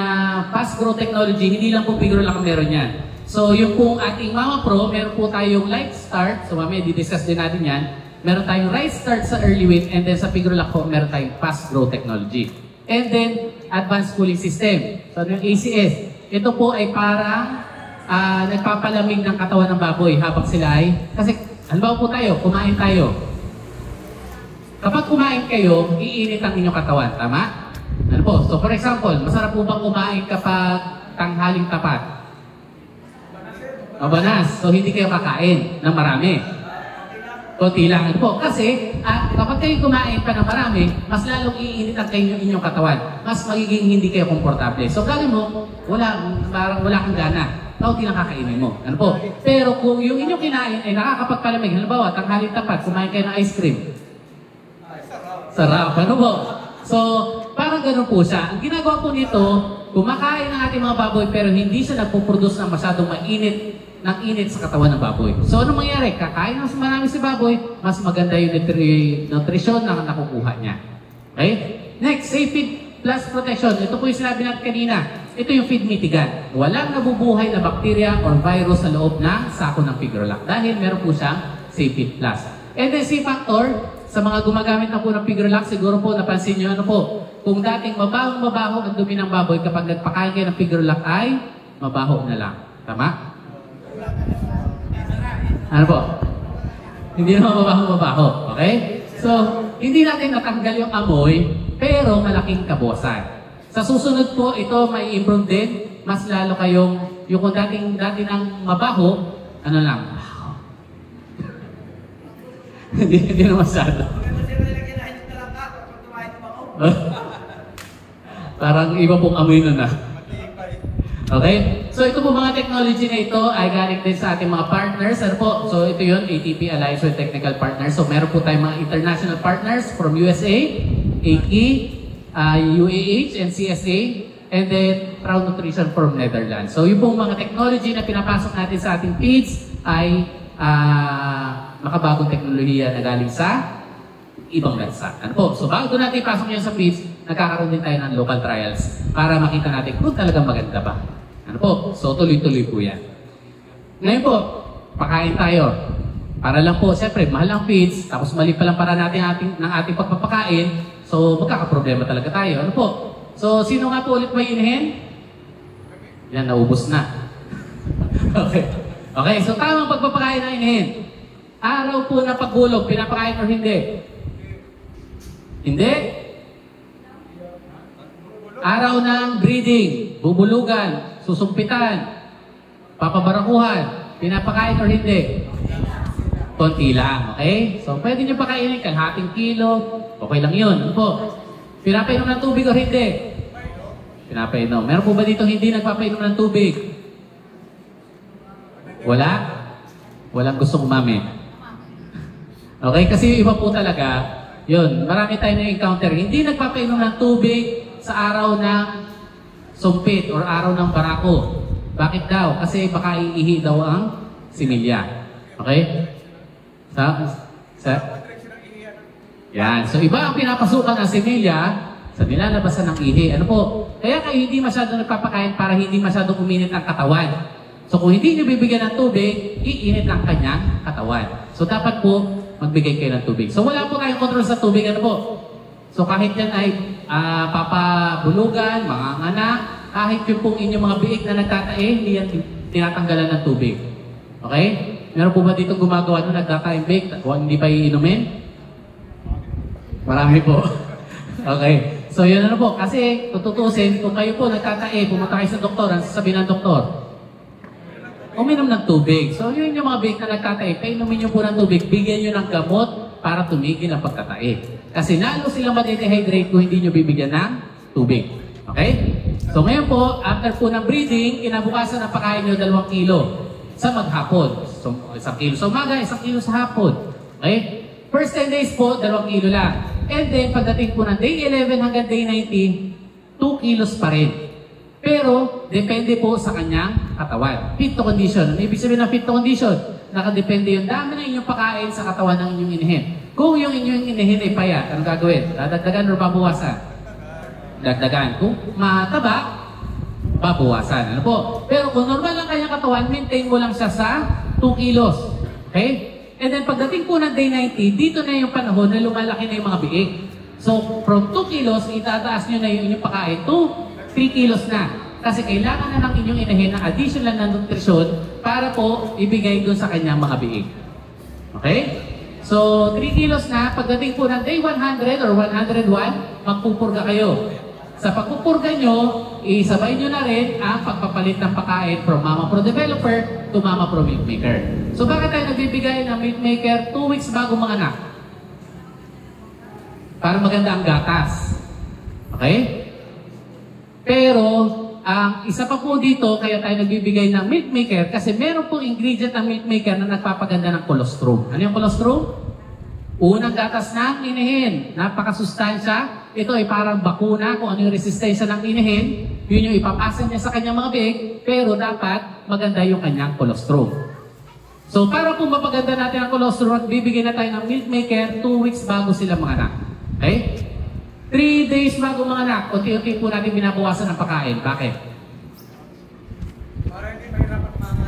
fast growth technology, hindi lang po Pigrola kang meron yan. So yung pong ating Mama Pro, meron po tayong light start. So mamaya di-discuss din natin yan. Meron tayong right start sa early weight, and then sa Pigrola po, meron tayong fast growth technology. And then, advanced cooling system. So yung ACS. Ito po ay parang nagpapalamig ng katawan ng baboy habang sila ay, kasi halimbawa po tayo, kumain tayo. Kapag kumain kayo, iinit ang inyong katawan, tama? Ano po? So for example, masarap po bang kumain kapag tanghaling tapat? Mabanas. So hindi kayo kakain ng marami. Kunti lang. Ano po? Kasi kapag kayo kumain pa ng marami, mas lalong iinit ang inyong katawan. Mas magiging hindi kayo komportable. So gano'n mo, wala kang gana. Kaunti lang kakainin mo. Ano po? Pero kung yung inyong kinain ay nakakapagpalamig, halimbawa, tanghaling tapat, kumain kayo ng ice cream. Sarap. Ano po? So, parang gano'n po siya. Ang ginagawa po nito, kumakain ng ating mga baboy pero hindi siya nagpo-produce ng masyadong mainit sa katawan ng baboy. So, anong mangyari? Kakain mas marami si baboy, mas maganda yung nutrisyon na nakukuha niya. Okay? Next, Safe Feed Plus Protection. Ito po yung sinabi natin kanina. Ito yung feed mitigant. Walang nabubuhay na bakterya or virus sa loob ng sako ng Pigrola. Dahil meron po siyang Safe Feed Plus. And then, C-Factor, sa mga gumagamit na po ng Pigrola, siguro po napansin nyo ano po, kung dating mabaho ang dumi ng baboy, kapag nagpakain kayo ng Pigrola ay mabaho na lang. Tama? Ano po? Hindi naman mabaho. Okay? So, hindi natin natanggal yung amoy, pero malaking kabuwasan. Sa susunod po, ito may improve din. Mas lalo kayong, yung kung dati ng mabaho, ano lang? Hindi na masyado. Parang iba pong amoy nun ah. Okay? So ito po mga technology na ito ay galing din sa ating mga partners. Ano po? So ito yun, ATP, Alliance with Technical Partners. So meron po tayong mga international partners from USA, AKI, UAH, and CSA. and then Proud Nutrition from Netherlands. So yung pong mga technology na pinapasok natin sa ating feeds ay makabagong teknolohiya na galing sa ibang bansa. Ano po? So bago natin ipasok yan sa feeds, nagkakaroon din tayo ng local trials para makita natin kung talagang maganda ba. Ano po? So tuloy-tuloy po yan. Ngayon po, pakain tayo. Para lang po, siyempre, mahal ang feeds, tapos mali pa lang para natin ng ating pagpapakain, so magkakaproblema talaga tayo. Ano po? So, sino nga po ulit may inihin? Yan, naubos na. Okay. Okay, so tamang pagpapakain ng inihin. Araw po na paggulog, pinapakain o hindi? Hindi? Araw ng breeding, bubulugan, susumpitan, papabarakuhan, pinapakain o hindi? Konti lang, okay? So, pwede nyo pakainin kalahating kilo, okay lang yun. Ano po? Pinapainom ng tubig o hindi? Pinapainom. Meron po ba dito hindi nagpapainom ng tubig? Wala? Walang gustong umamit. Okay? Kasi iba po talaga, yun, marami tayo na-encounter. Hindi nagpapainom ng tubig sa araw ng sumpit or araw ng barako. Bakit daw? Kasi baka iihi daw ang similya. Okay? Yan. So, iba ang pinapasukan ng similya sa nilalabasan ng ihi. Ano po? Kaya kayo hindi masyadong nagpapakain para hindi masyadong uminit ang katawan. So, kung hindi nyo bibigyan ng tubig, iinit ang kanyang katawan. So, dapat po magbigay kayo ng tubig. So, wala po kayong control sa tubig. Ano po? So, kahit yan ay papabulugan, mga anak, kahit yung pong inyong mga biik na nagtatae, hindi yan tinatanggalan ng tubig. Okay? Meron po ba dito gumagawa nung nagtatae bake? Hindi pa iinumin? Marami po. Okay. So, yun ano po. Kasi, tututusin, kung kayo po nagtatae, pumunta kayo sa doktor, ang sasabihin ng doktor, uminom ng tubig. So, yun yung mga bake na nagtatae, painumin nyo po ng tubig, bigyan nyo ng gamot para tumigil ang pagtatae. Kasi lalo silang ma-dehydrate kung hindi nyo bibigyan ng tubig. Okay? So, ngayon po, after po ng breeding, kinabukasan na pakain nyo 2 kilo sa maghapon. So, 1 kilo sa umaga, 1 kilo sa hapon. Okay? First 10 days po, 2 kilo lang. And then, pagdating po ng day 11 hanggang day 19, 2 kilos pa rin. Pero, depende po sa kanyang katawan. Fit to condition. Ano ibig sabihin ng fit to condition? Nakadepende yung dami ng inyong pakain sa katawan ng inyong inihin. Kung yung inyong inihin ay payat, anong gagawin? Dadagdagan o babawasan? Dagdagan. Kung mataba, babawasan. Ano po? Pero kung normal lang kanyang katawan, maintain mo lang siya sa 2 kilos. Okay? And then pagdating po ng day 90, dito na yung panahon na lumalaki na yung mga biik. So, from 2 kilos, itataas nyo na yung inyong pakain to 3 kilos na. Kasi kailangan na ng inyong inahin ng additional na nutrisyon para po ibigay doon sa kanyang mga biik. Okay? So, 3 kilos na. Pagdating po ng day 100 or 101, magpupurga kayo. Sa pagpupurga nyo, isabay nyo na rin ang pagpapalit ng pakain from Mama Pro Developer to Mama Pro Milk Maker. So, bakit tayo nagbibigay ng Milk Maker 2 weeks bago mga anak? Para maganda ang gatas. Okay? Pero, ang isa pa po dito, kaya tayo nagbibigay ng milk maker kasi meron pong ingredient ng milk maker na nagpapaganda ng colostrum. Ano yung colostrum? Unang gatas ng inihin. Napakasustansya. Ito ay parang bakuna kung ano yung resistensya ng inihin. Yun yung ipapasa niya sa kanyang mga biik, pero dapat maganda yung kanyang colostrum. So, para kung mapaganda natin ang colostrum, bibigyan na tayo ng milk maker 2 weeks bago sila mga anak. Okay? 3 days bago mga anak, unti-unti po natin binabawasan ang pagkain. Bakit?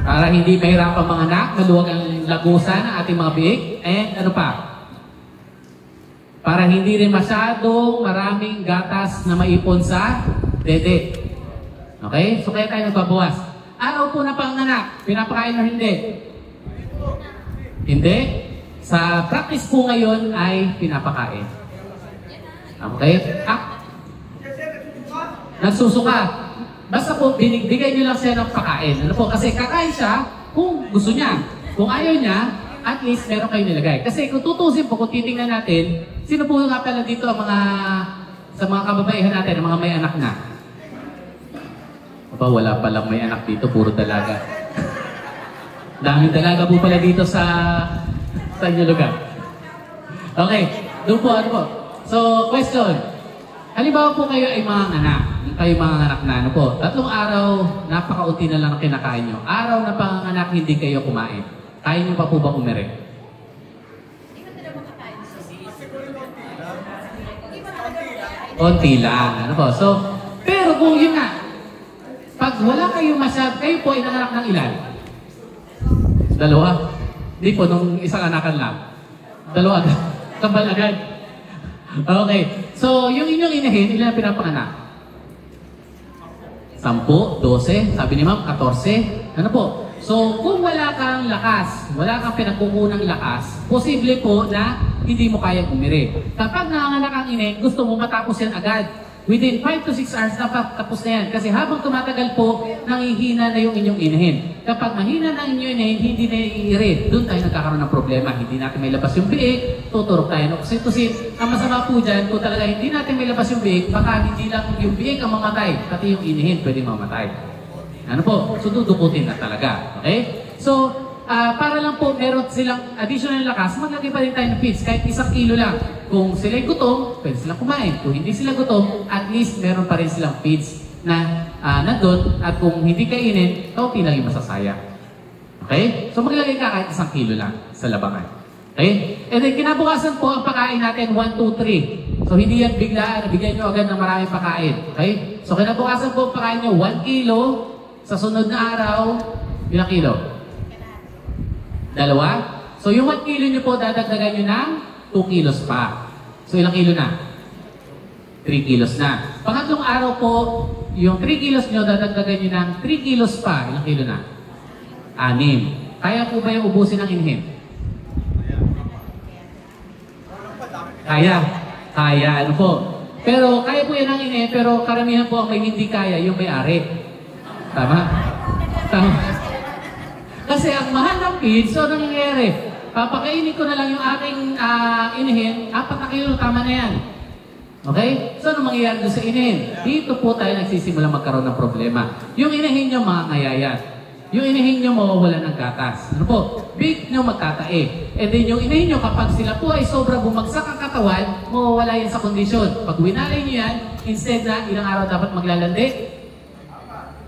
Para hindi mahirapan mga anak, maluwag ang lagusan ng ating mga biik. And ano pa? Para hindi rin masyadong maraming gatas na maipon sa dede. Okay? So kaya tayo nagbabawas. Araw po na panganak, pinapakain o hindi? Hindi. Sa practice po ngayon ay pinapakain. Okay? Nagsusuka. Basta po, binigay nyo lang siya ng pakain. Ano po? Kasi kakain siya kung gusto niya. Kung ayaw niya, at least meron kayo nilagay. Kasi kung tutusin po, kung titingnan natin, sino po nga pala dito ang sa mga kababaihan natin, ang mga may anak na? Aba, wala palang may anak dito, puro dalaga. Daming dalaga po pala dito sa inyong lugar. Okay, doon po, ano po? So, question. Halimbawa po kayo ay mga anak. Kayo mga anak na ano po. 3 araw, napakaunti na lang ang kinakain nyo. Araw na panganganak, hindi kayo kumain. Kaya nyo pa po ba umere? Hindi ka talaga makakain. Konti lang. Ano po? So, pero kung yun nga, pag wala kayo kayo po ay nanganak ng ilan? 2? Hindi po, nung isang anakan lang. 2 agad. Kambal agad. Okay. So, yung inyong inahin, ilan ang pinapanganak? 10, 12, sabi ni ma'am, 14. Ano po? So, kung wala kang lakas, wala kang pinagkukunang lakas, posible po na hindi mo kayang umiri. Kapag nanganganak ang inahin, gusto mo matapos yan agad. Within 5 to 6 hours, tapos na yan. Kasi habang tumatagal po, nangihina na yung inyong inahin. Kapag mahina na ang inyong inahin, hindi na i-irate. Doon tayo nagkakaroon ng problema. Hindi natin may labas yung biig, tuturok tayo ng oxytocin. Ang masama po dyan, kung talaga hindi natin may labas yung biig, baka hindi lang yung biig ang mamatay, pati yung inahin pwedeng mamatay. Ano po? So, dudukutin na talaga. Okay? So, para lang po meron silang additional lakas, maglagay pa rin tayo ng feeds, kahit 1 kilo lang. Kung sila'y gutom, pwede silang kumain. Kung hindi sila gutom, at least meron pa rin silang feeds na nandun. At kung hindi kainin, kaunti lang yung masasaya. Okay? So maglagay ka kahit 1 kilo lang sa labakan. Okay? And then kinabukasan po ang pakain natin 1, 2, 3. So hindi yan biglaan, bigyan nyo agad ng maraming pakain. Okay? So kinabukasan po ang pakain nyo 1 kilo. Sa sunod na araw, ilang kilo? 2. So yung 1 kilo nyo po, dadagdagan nyo ng 2 kilos pa. So ilang kilo na? 3 kilos na. Pangatlong araw po, yung 3 kilos nyo, dadagdagan nyo ng 3 kilos pa. Ilang kilo na? 6. Kaya po ba yung ubusin ng inhim? Kaya. Kaya, ano po? Pero kaya po yan ang inhim, pero karamihan po ang may hindi kaya, yung may-ari. Tama? Tama. Kasi ang mahal ng feed, so nangyayari, papakainin ko na lang yung aking inahin, 4 na kilo, tama na yan. Okay? So ano mangyayari doon sa inahin? Dito po tayo nagsisimula magkaroon ng problema. Yung inahin nyo mga ngayayat. Yung inahin nyo mawawala ng gatas. Ano po? Big nyo magtatae. And then yung inahin nyo, kapag sila po ay sobra bumagsak ang katawan, mawawala yan sa kondisyon. Pag winalay nyo yan, instead na ilang araw dapat maglalandi?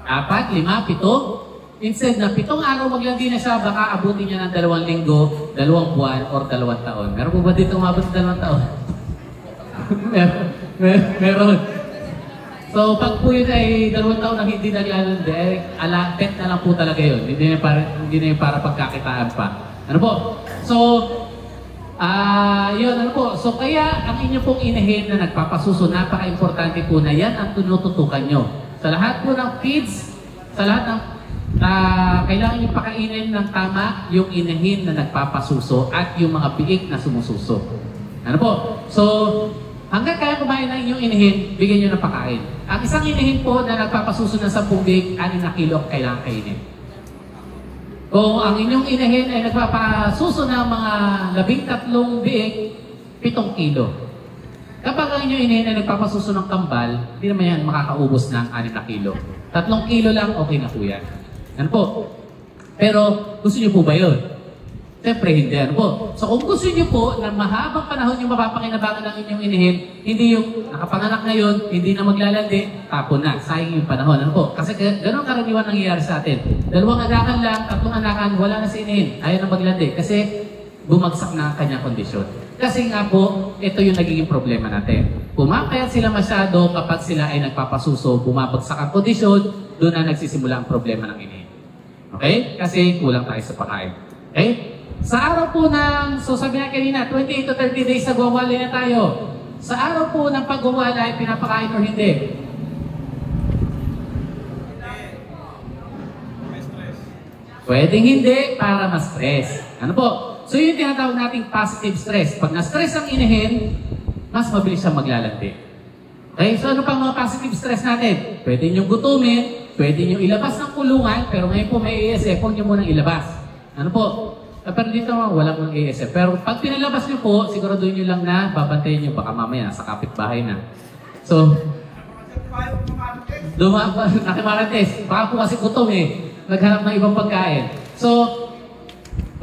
4, 5, 7. Instead na 7 araw maglandi na siya, baka abutin niya ng 2 linggo, 2 buwan, or 2 taon. Meron po ba dito umabot ng 2 taon? Meron. So pag po yun ay 2 taon na hindi naglalandi, pet na lang po talaga yun. Hindi na yung para pagkakitaan pa. Ano po? So, yun, ano po? So kaya ang inyo pong inahin na nagpapasuso, napaka-importante po na yan ang tinututukan nyo. Sa lahat po ng feeds, sa lahat ng kailangan nyo pakainin ng tama yung inahin na nagpapasuso at yung mga biik na sumususo. Ano po? So, hanggang kaya kumain ng inyong inahin, bigyan nyo ng pakain. Ang isang inahin po na nagpapasuso ng 10 biik, 6 na kilo kailangan kainin. Kung ang inyong inahin ay nagpapasuso ng mga 13 biik, 7 kilo. Kapag ang inyong inahin ay nagpapasuso ng kambal, hindi naman yan makakaubos ng 6 na kilo. 3 kilo lang, okay na po yan. Ano po? Pero, gusto niyo po ba yun? Siyempre, hindi. Ano po? So, kung gusto niyo po na mahabang panahon yung mapapakinabangan ng inyong inahin, hindi yung nakapanganak na yun, hindi na maglalandi, tapon na. Sayang yung panahon. Ano po? Kasi gano'ng karaniwan nangyayari sa atin. 2 anakan lang, 3 anakan, wala na si inahin. Ayaw na maglandi. Kasi bumagsak na ang kanyang kondisyon. Kasi nga po, ito yung nagiging problema natin. Pumapayat sila masyado kapag sila ay nagpapasuso, bumabagsak ang kondisyon, doon na nagsisimula ang problema ng inahin. Okay? Kasi kulang tayo sa pagkain. Okay? Sa araw po ng, so sabi na kanina, 28 to 30 days nagwawalay na tayo. Sa araw po ng pagwawalay, pinapakain o hindi? Pwedeng hindi para ma-stress. Ano po? So yung tinatawag nating positive stress. Pag na-stress ang inahin, mas mabilis siya maglalandi. Okay? So ano pang mga positive stress natin? Pwede nyo gutumin, pwede nyo ilabas ng kulungan, pero ngayon po may ASF, huwag nyo munang ilabas. Ano po? Pero dito wala mong ASF. Pero pag pinalabas nyo po, siguraduhin nyo lang na babantayin nyo, baka mamaya nasa kapitbahay na. So, nakimarates. Baka po kasi gutom naghanap ng ibang pagkain. So,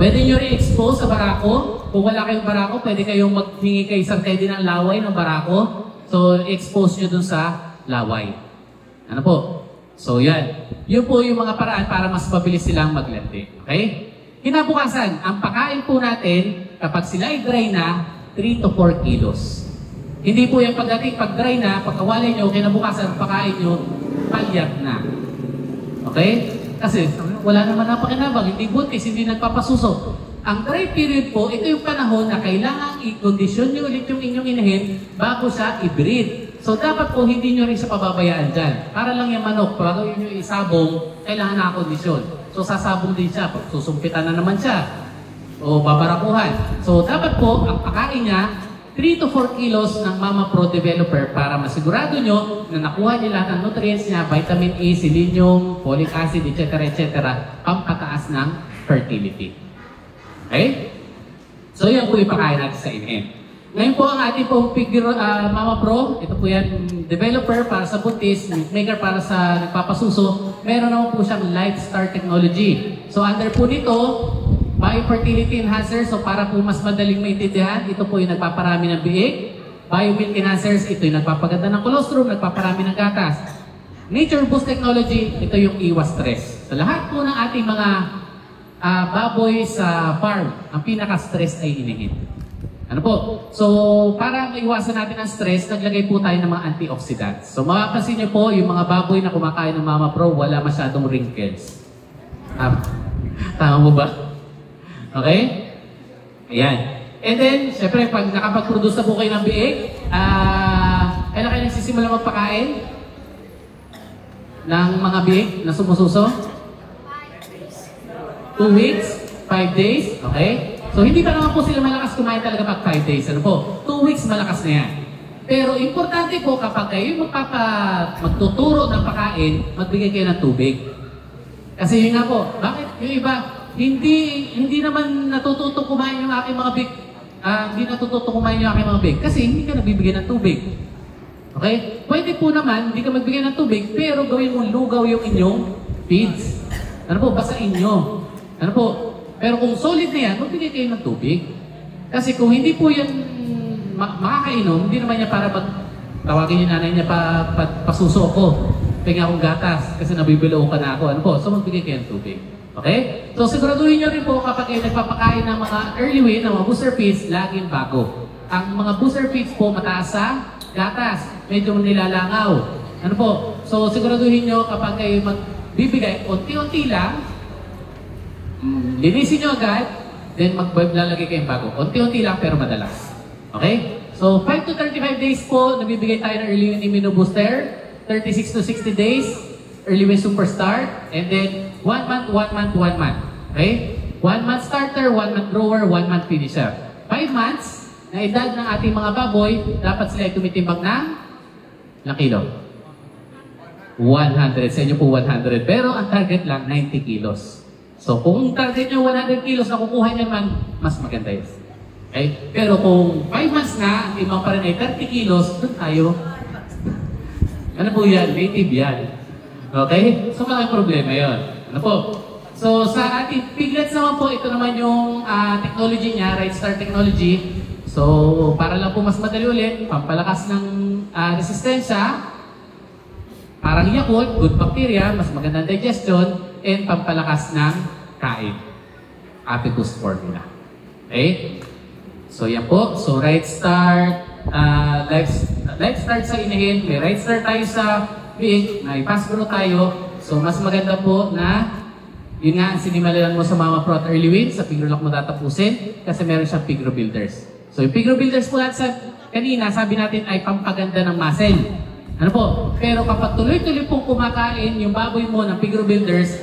pwede nyo re-expose sa barako. Kung wala kayong barako, pwede kayong maghingi kay Sir Teddy ng laway ng barako. So, expose nyo dun sa laway. Ano po? So, yan. Yun po yung mga paraan para mas mabilis silang maglandi. Okay? Kinabukasan, ang pagkain po natin, kapag sila ay dry na, 3 to 4 kilos. Hindi po yung pagdating, pag dry na, pagkawalay nyo, kinabukasan, pagkain nyo, palyat na. Okay? Kasi, wala naman na pakinabang, hindi buntis, hindi nagpapasuso. Ang dry period po, ito yung panahon na kailangan i-kondisyon nyo ulit yung inyong inahin bago siya i-breed. So, dapat po hindi nyo rin siya pababayaan dyan. Para lang yung manok, bago yun yung isabong, kailangan nakakondisyon. So, sasabong din siya. Susumpitan na naman siya. O babarakuhan. So, dapat po, ang pakain niya, 3 to 4 kilos ng Mama Pro Developer para masigurado nyo na nakuha niya lahat ng nutrients niya, vitamin A, selenium, folic acid, etc. pampataas ng fertility. Okay? So, yan po ipakain natin sa inahin. Ngayon po ang ating pong figure, Mama Pro, ito po yan, developer para sa buntis, maker para sa nagpapasuso, meron naman po siyang Life Star Technology. So under po nito, Biofertility Enhancer, so para po mas madaling maintindihan, ito po yung nagpaparami ng biig. Biomilk Enhancers, ito yung nagpapaganda ng colostrum, nagpaparami ng gatas. Nature Boost Technology, ito yung iwas stress. So lahat po ng ating mga baboy sa farm, ang pinaka-stress ay inihin. Ano po? So, para maiwasan natin ang stress, naglagay po tayo ng mga antioxidants. So, makapansin niyo po, yung mga baboy na kumakain ng Mama Pro, wala masyadong wrinkles. Tama mo ba? Okay? Ayan. And then, syempre, pag nakapag-produce na po kayo ng biig, kailan kayo nagsisimula magpakain? Ng mga biig na sumususo? 2 weeks? 5 days? Okay? So, hindi pa naman po sila malakas kumain talaga pag 5 days. Ano po? 2 weeks malakas na yan. Pero, importante po kapag kayo magtuturo ng pagkain, magbigay kayo ng tubig. Kasi yun nga po, bakit yung iba, hindi naman natututong kumain yung aking mga big, hindi natututong kumain yung aking mga big, kasi hindi ka nabibigyan ng tubig. Okay? Pwede po naman, hindi ka magbigay ng tubig, pero gawin mo lugaw yung inyong feeds. Ano po? Basain nyo. Ano po? Pero kung solid na yan, magbigay kayo ng tubig. Kasi kung hindi po yan makakainom, hindi naman niya para tawagin yung nanay niya pasuso ko. Pinga akong gatas kasi nabibilo ka na ako. Ano po? So magbigay kayo ng tubig. Okay? So siguraduhin nyo rin po kapag kayo nagpapakain ng mga early wean, ng mga booster feeds, laging bago. Ang mga booster feeds po mataas sa gatas. Medyo nilalangaw. Ano po? So siguraduhin nyo kapag kayo magbibigay, unti-unti lang, linisin nyo agad, then maglalagay kayong bago. Unti-unti lang pero madalas. Okay? So, 5 to 35 days po, nabibigay tayo ng early win immunobooster. 36 to 60 days, early win superstar. And then, 1 month, 1 month, 1 month. Okay? 1 month starter, 1 month grower, 1 month finisher. 5 months, na edad ng ating mga baboy, dapat sila ay tumitimbang ng kilo. 100. Sa inyo po 100. Pero ang target lang, 90 kilos. So, kung target nyo 100 kilos na kukuha nyo naman, mas maganda yun. Okay? Pero kung 5 months na, ang timang pa rin ay 30 kilos, doon tayo. Ano po yan? Native yan. Okay? So, malaking problema yun. Ano po? So, sa ating piglets naman po, ito naman yung technology niya, Right Star Technology. So, para lang po mas madali ulit, pampalakas ng resistensya, parang Yakult, good bacteria, mas magandang digestion, and pampalakas ng kain. Apicus formula. Okay? So, yan po. So, Right Start, Life Start sa inahin, may Right Start tayo sa biig, may fast grow tayo. So, mas maganda po na, yun nga, sinimalan mo sa Mama Pro at Early Win, sa Pigrolock mo tatapusin, kasi meron siyang Pigro Builders. So, yung Pigro Builders po natin kanina, sabi natin ay pampaganda ng muscle. Ano po? Pero kapag tuloy-tuloy pong kumakain yung baboy mo ng Pigro Builders,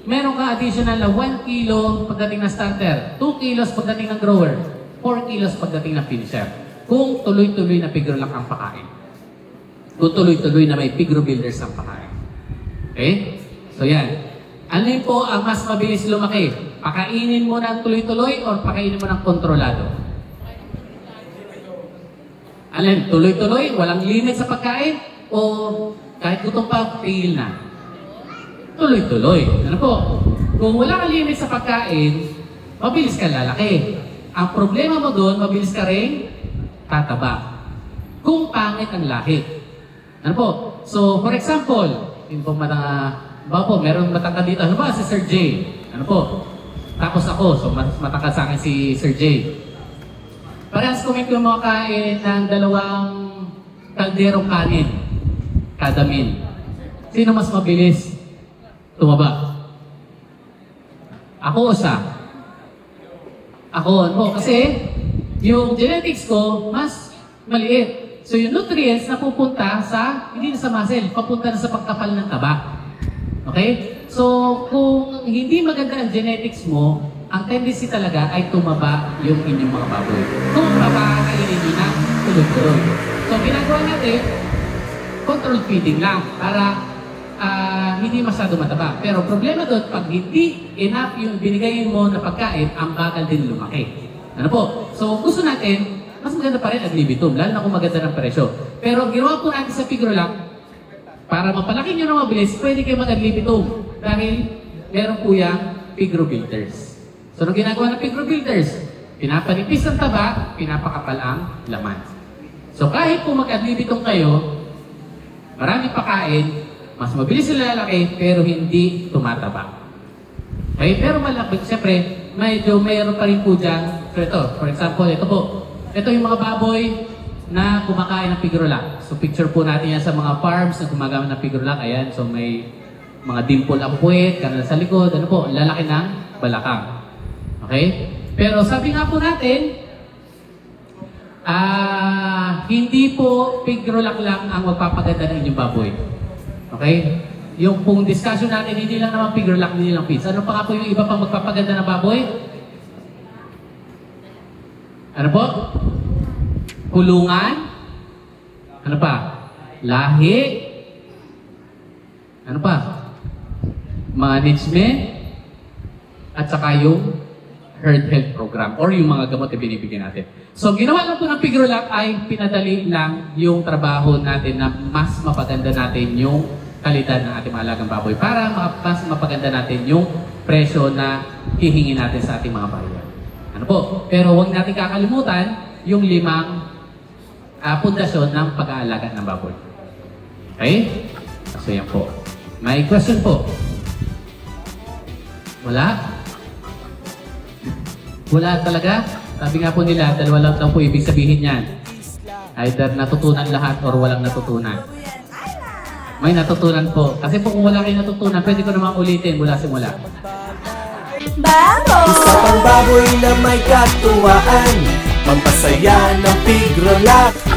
meron ka additional na 1 kilo pagdating ng starter, 2 kilos pagdating ng grower, 4 kilos pagdating ng finisher. Kung tuloy-tuloy na Pigrolock ang pakain. Kung tuloy-tuloy na may Pigro Builders ang pakain. Okay? So yan. Ano yun po ang mas mabilis lumaki? Pakainin mo ng tuloy-tuloy o pakainin mo ng kontrolado? Alin? Tuloy-tuloy? Walang limit sa pagkain? O kahit gutom pa, tigil na? Tuloy-tuloy. Ano po? Kung wala kang limit sa pagkain, mabilis ka lalaki. Ang problema mo doon, mabilis ka rin tataba. kung pangit ang lahi. Ano po? So, for example, yung po meron matangkad dito. Ano ba? Si Sir J. Ano po? Tapos ako. So, mas matangkad sa akin si Sir J. Parehas kung may kumakain ng 2 kalderong kanin kada meal. Sino mas mabilis tumaba? Ako o siya? Ako. Ano? Kasi yung genetics ko mas maliit. So yung nutrients na pupunta sa, hindi na sa muscle, papunta na sa pagkapal ng taba. Okay? So kung hindi maganda ang genetics mo, ang tendency talaga ay tumaba yung inyong mga baboy. Kung papakainin nyo na tulog-tulog. So ginagawa natin, controlled feeding lang para hindi masyado mataba. Pero problema doon, pag hindi enough yung binigay mo na pagkain, ang bagal din lumaki. Ano po? So gusto natin, mas maganda pa rin ad libitum, lalo na kung maganda ng presyo. Pero ginawa po natin sa Pigrolac, para mapalaki nyo na mabilis, pwede kayo mag ad libitum. Dahil meron po yung Pigro-Builders. So nung ginagawa ng Pigro-Builders, pinapanipis ang taba, pinapakapal ang laman. So kahit po mag ad libitum kayo, maraming pakain, mas mabilis sila lalaki, pero hindi tumataba. Okay? Pero malaki, siyempre, medyo mayroon pa rin po dyan. So ito, for example, ito po. Ito yung mga baboy na kumakain ng Pigrolac. So picture po natin yan sa mga farms na gumagamit ng Pigrolac. Ayan, so may mga dimple ang puwet, kanal sa likod, ano po, lalaki ng balakang. Okay? Pero sabi nga po natin, hindi po Pigrolac lang ang magpapaganda ng inyong baboy. Okay? Yung pong discussion natin, hindi lang naman Pigrolac, hindi lang pizza. Ano pa nga po yung iba pang magpapaganda ng baboy? Ano po? Kulungan? Ano pa? Lahi? Ano pa? Management? At saka yung herd health program or yung mga gamot na binibigyan natin. So, ginawa lang po ng Pigrolac ay pinadali lang yung trabaho natin na mas mapaganda natin yung kalidad ng ating mga alagang baboy para mas mapaganda natin yung presyo na hihingi natin sa ating mga bayan. Ano po? Pero huwag natin kakalimutan yung 5 pundasyon ng pag-aalaga ng baboy. Okay? So, yan po. May question po? Wala? Wala talaga? Sabi nga po nila, 2 lang po ibig sabihin yan. Either natutunan lahat or walang natutunan. May natutunan po. Kasi po kung wala kayo natutunan, pwede ko naman ulitin mula simula. Usapang baboy na may katuwaan, pampasaya ng Pigrolac.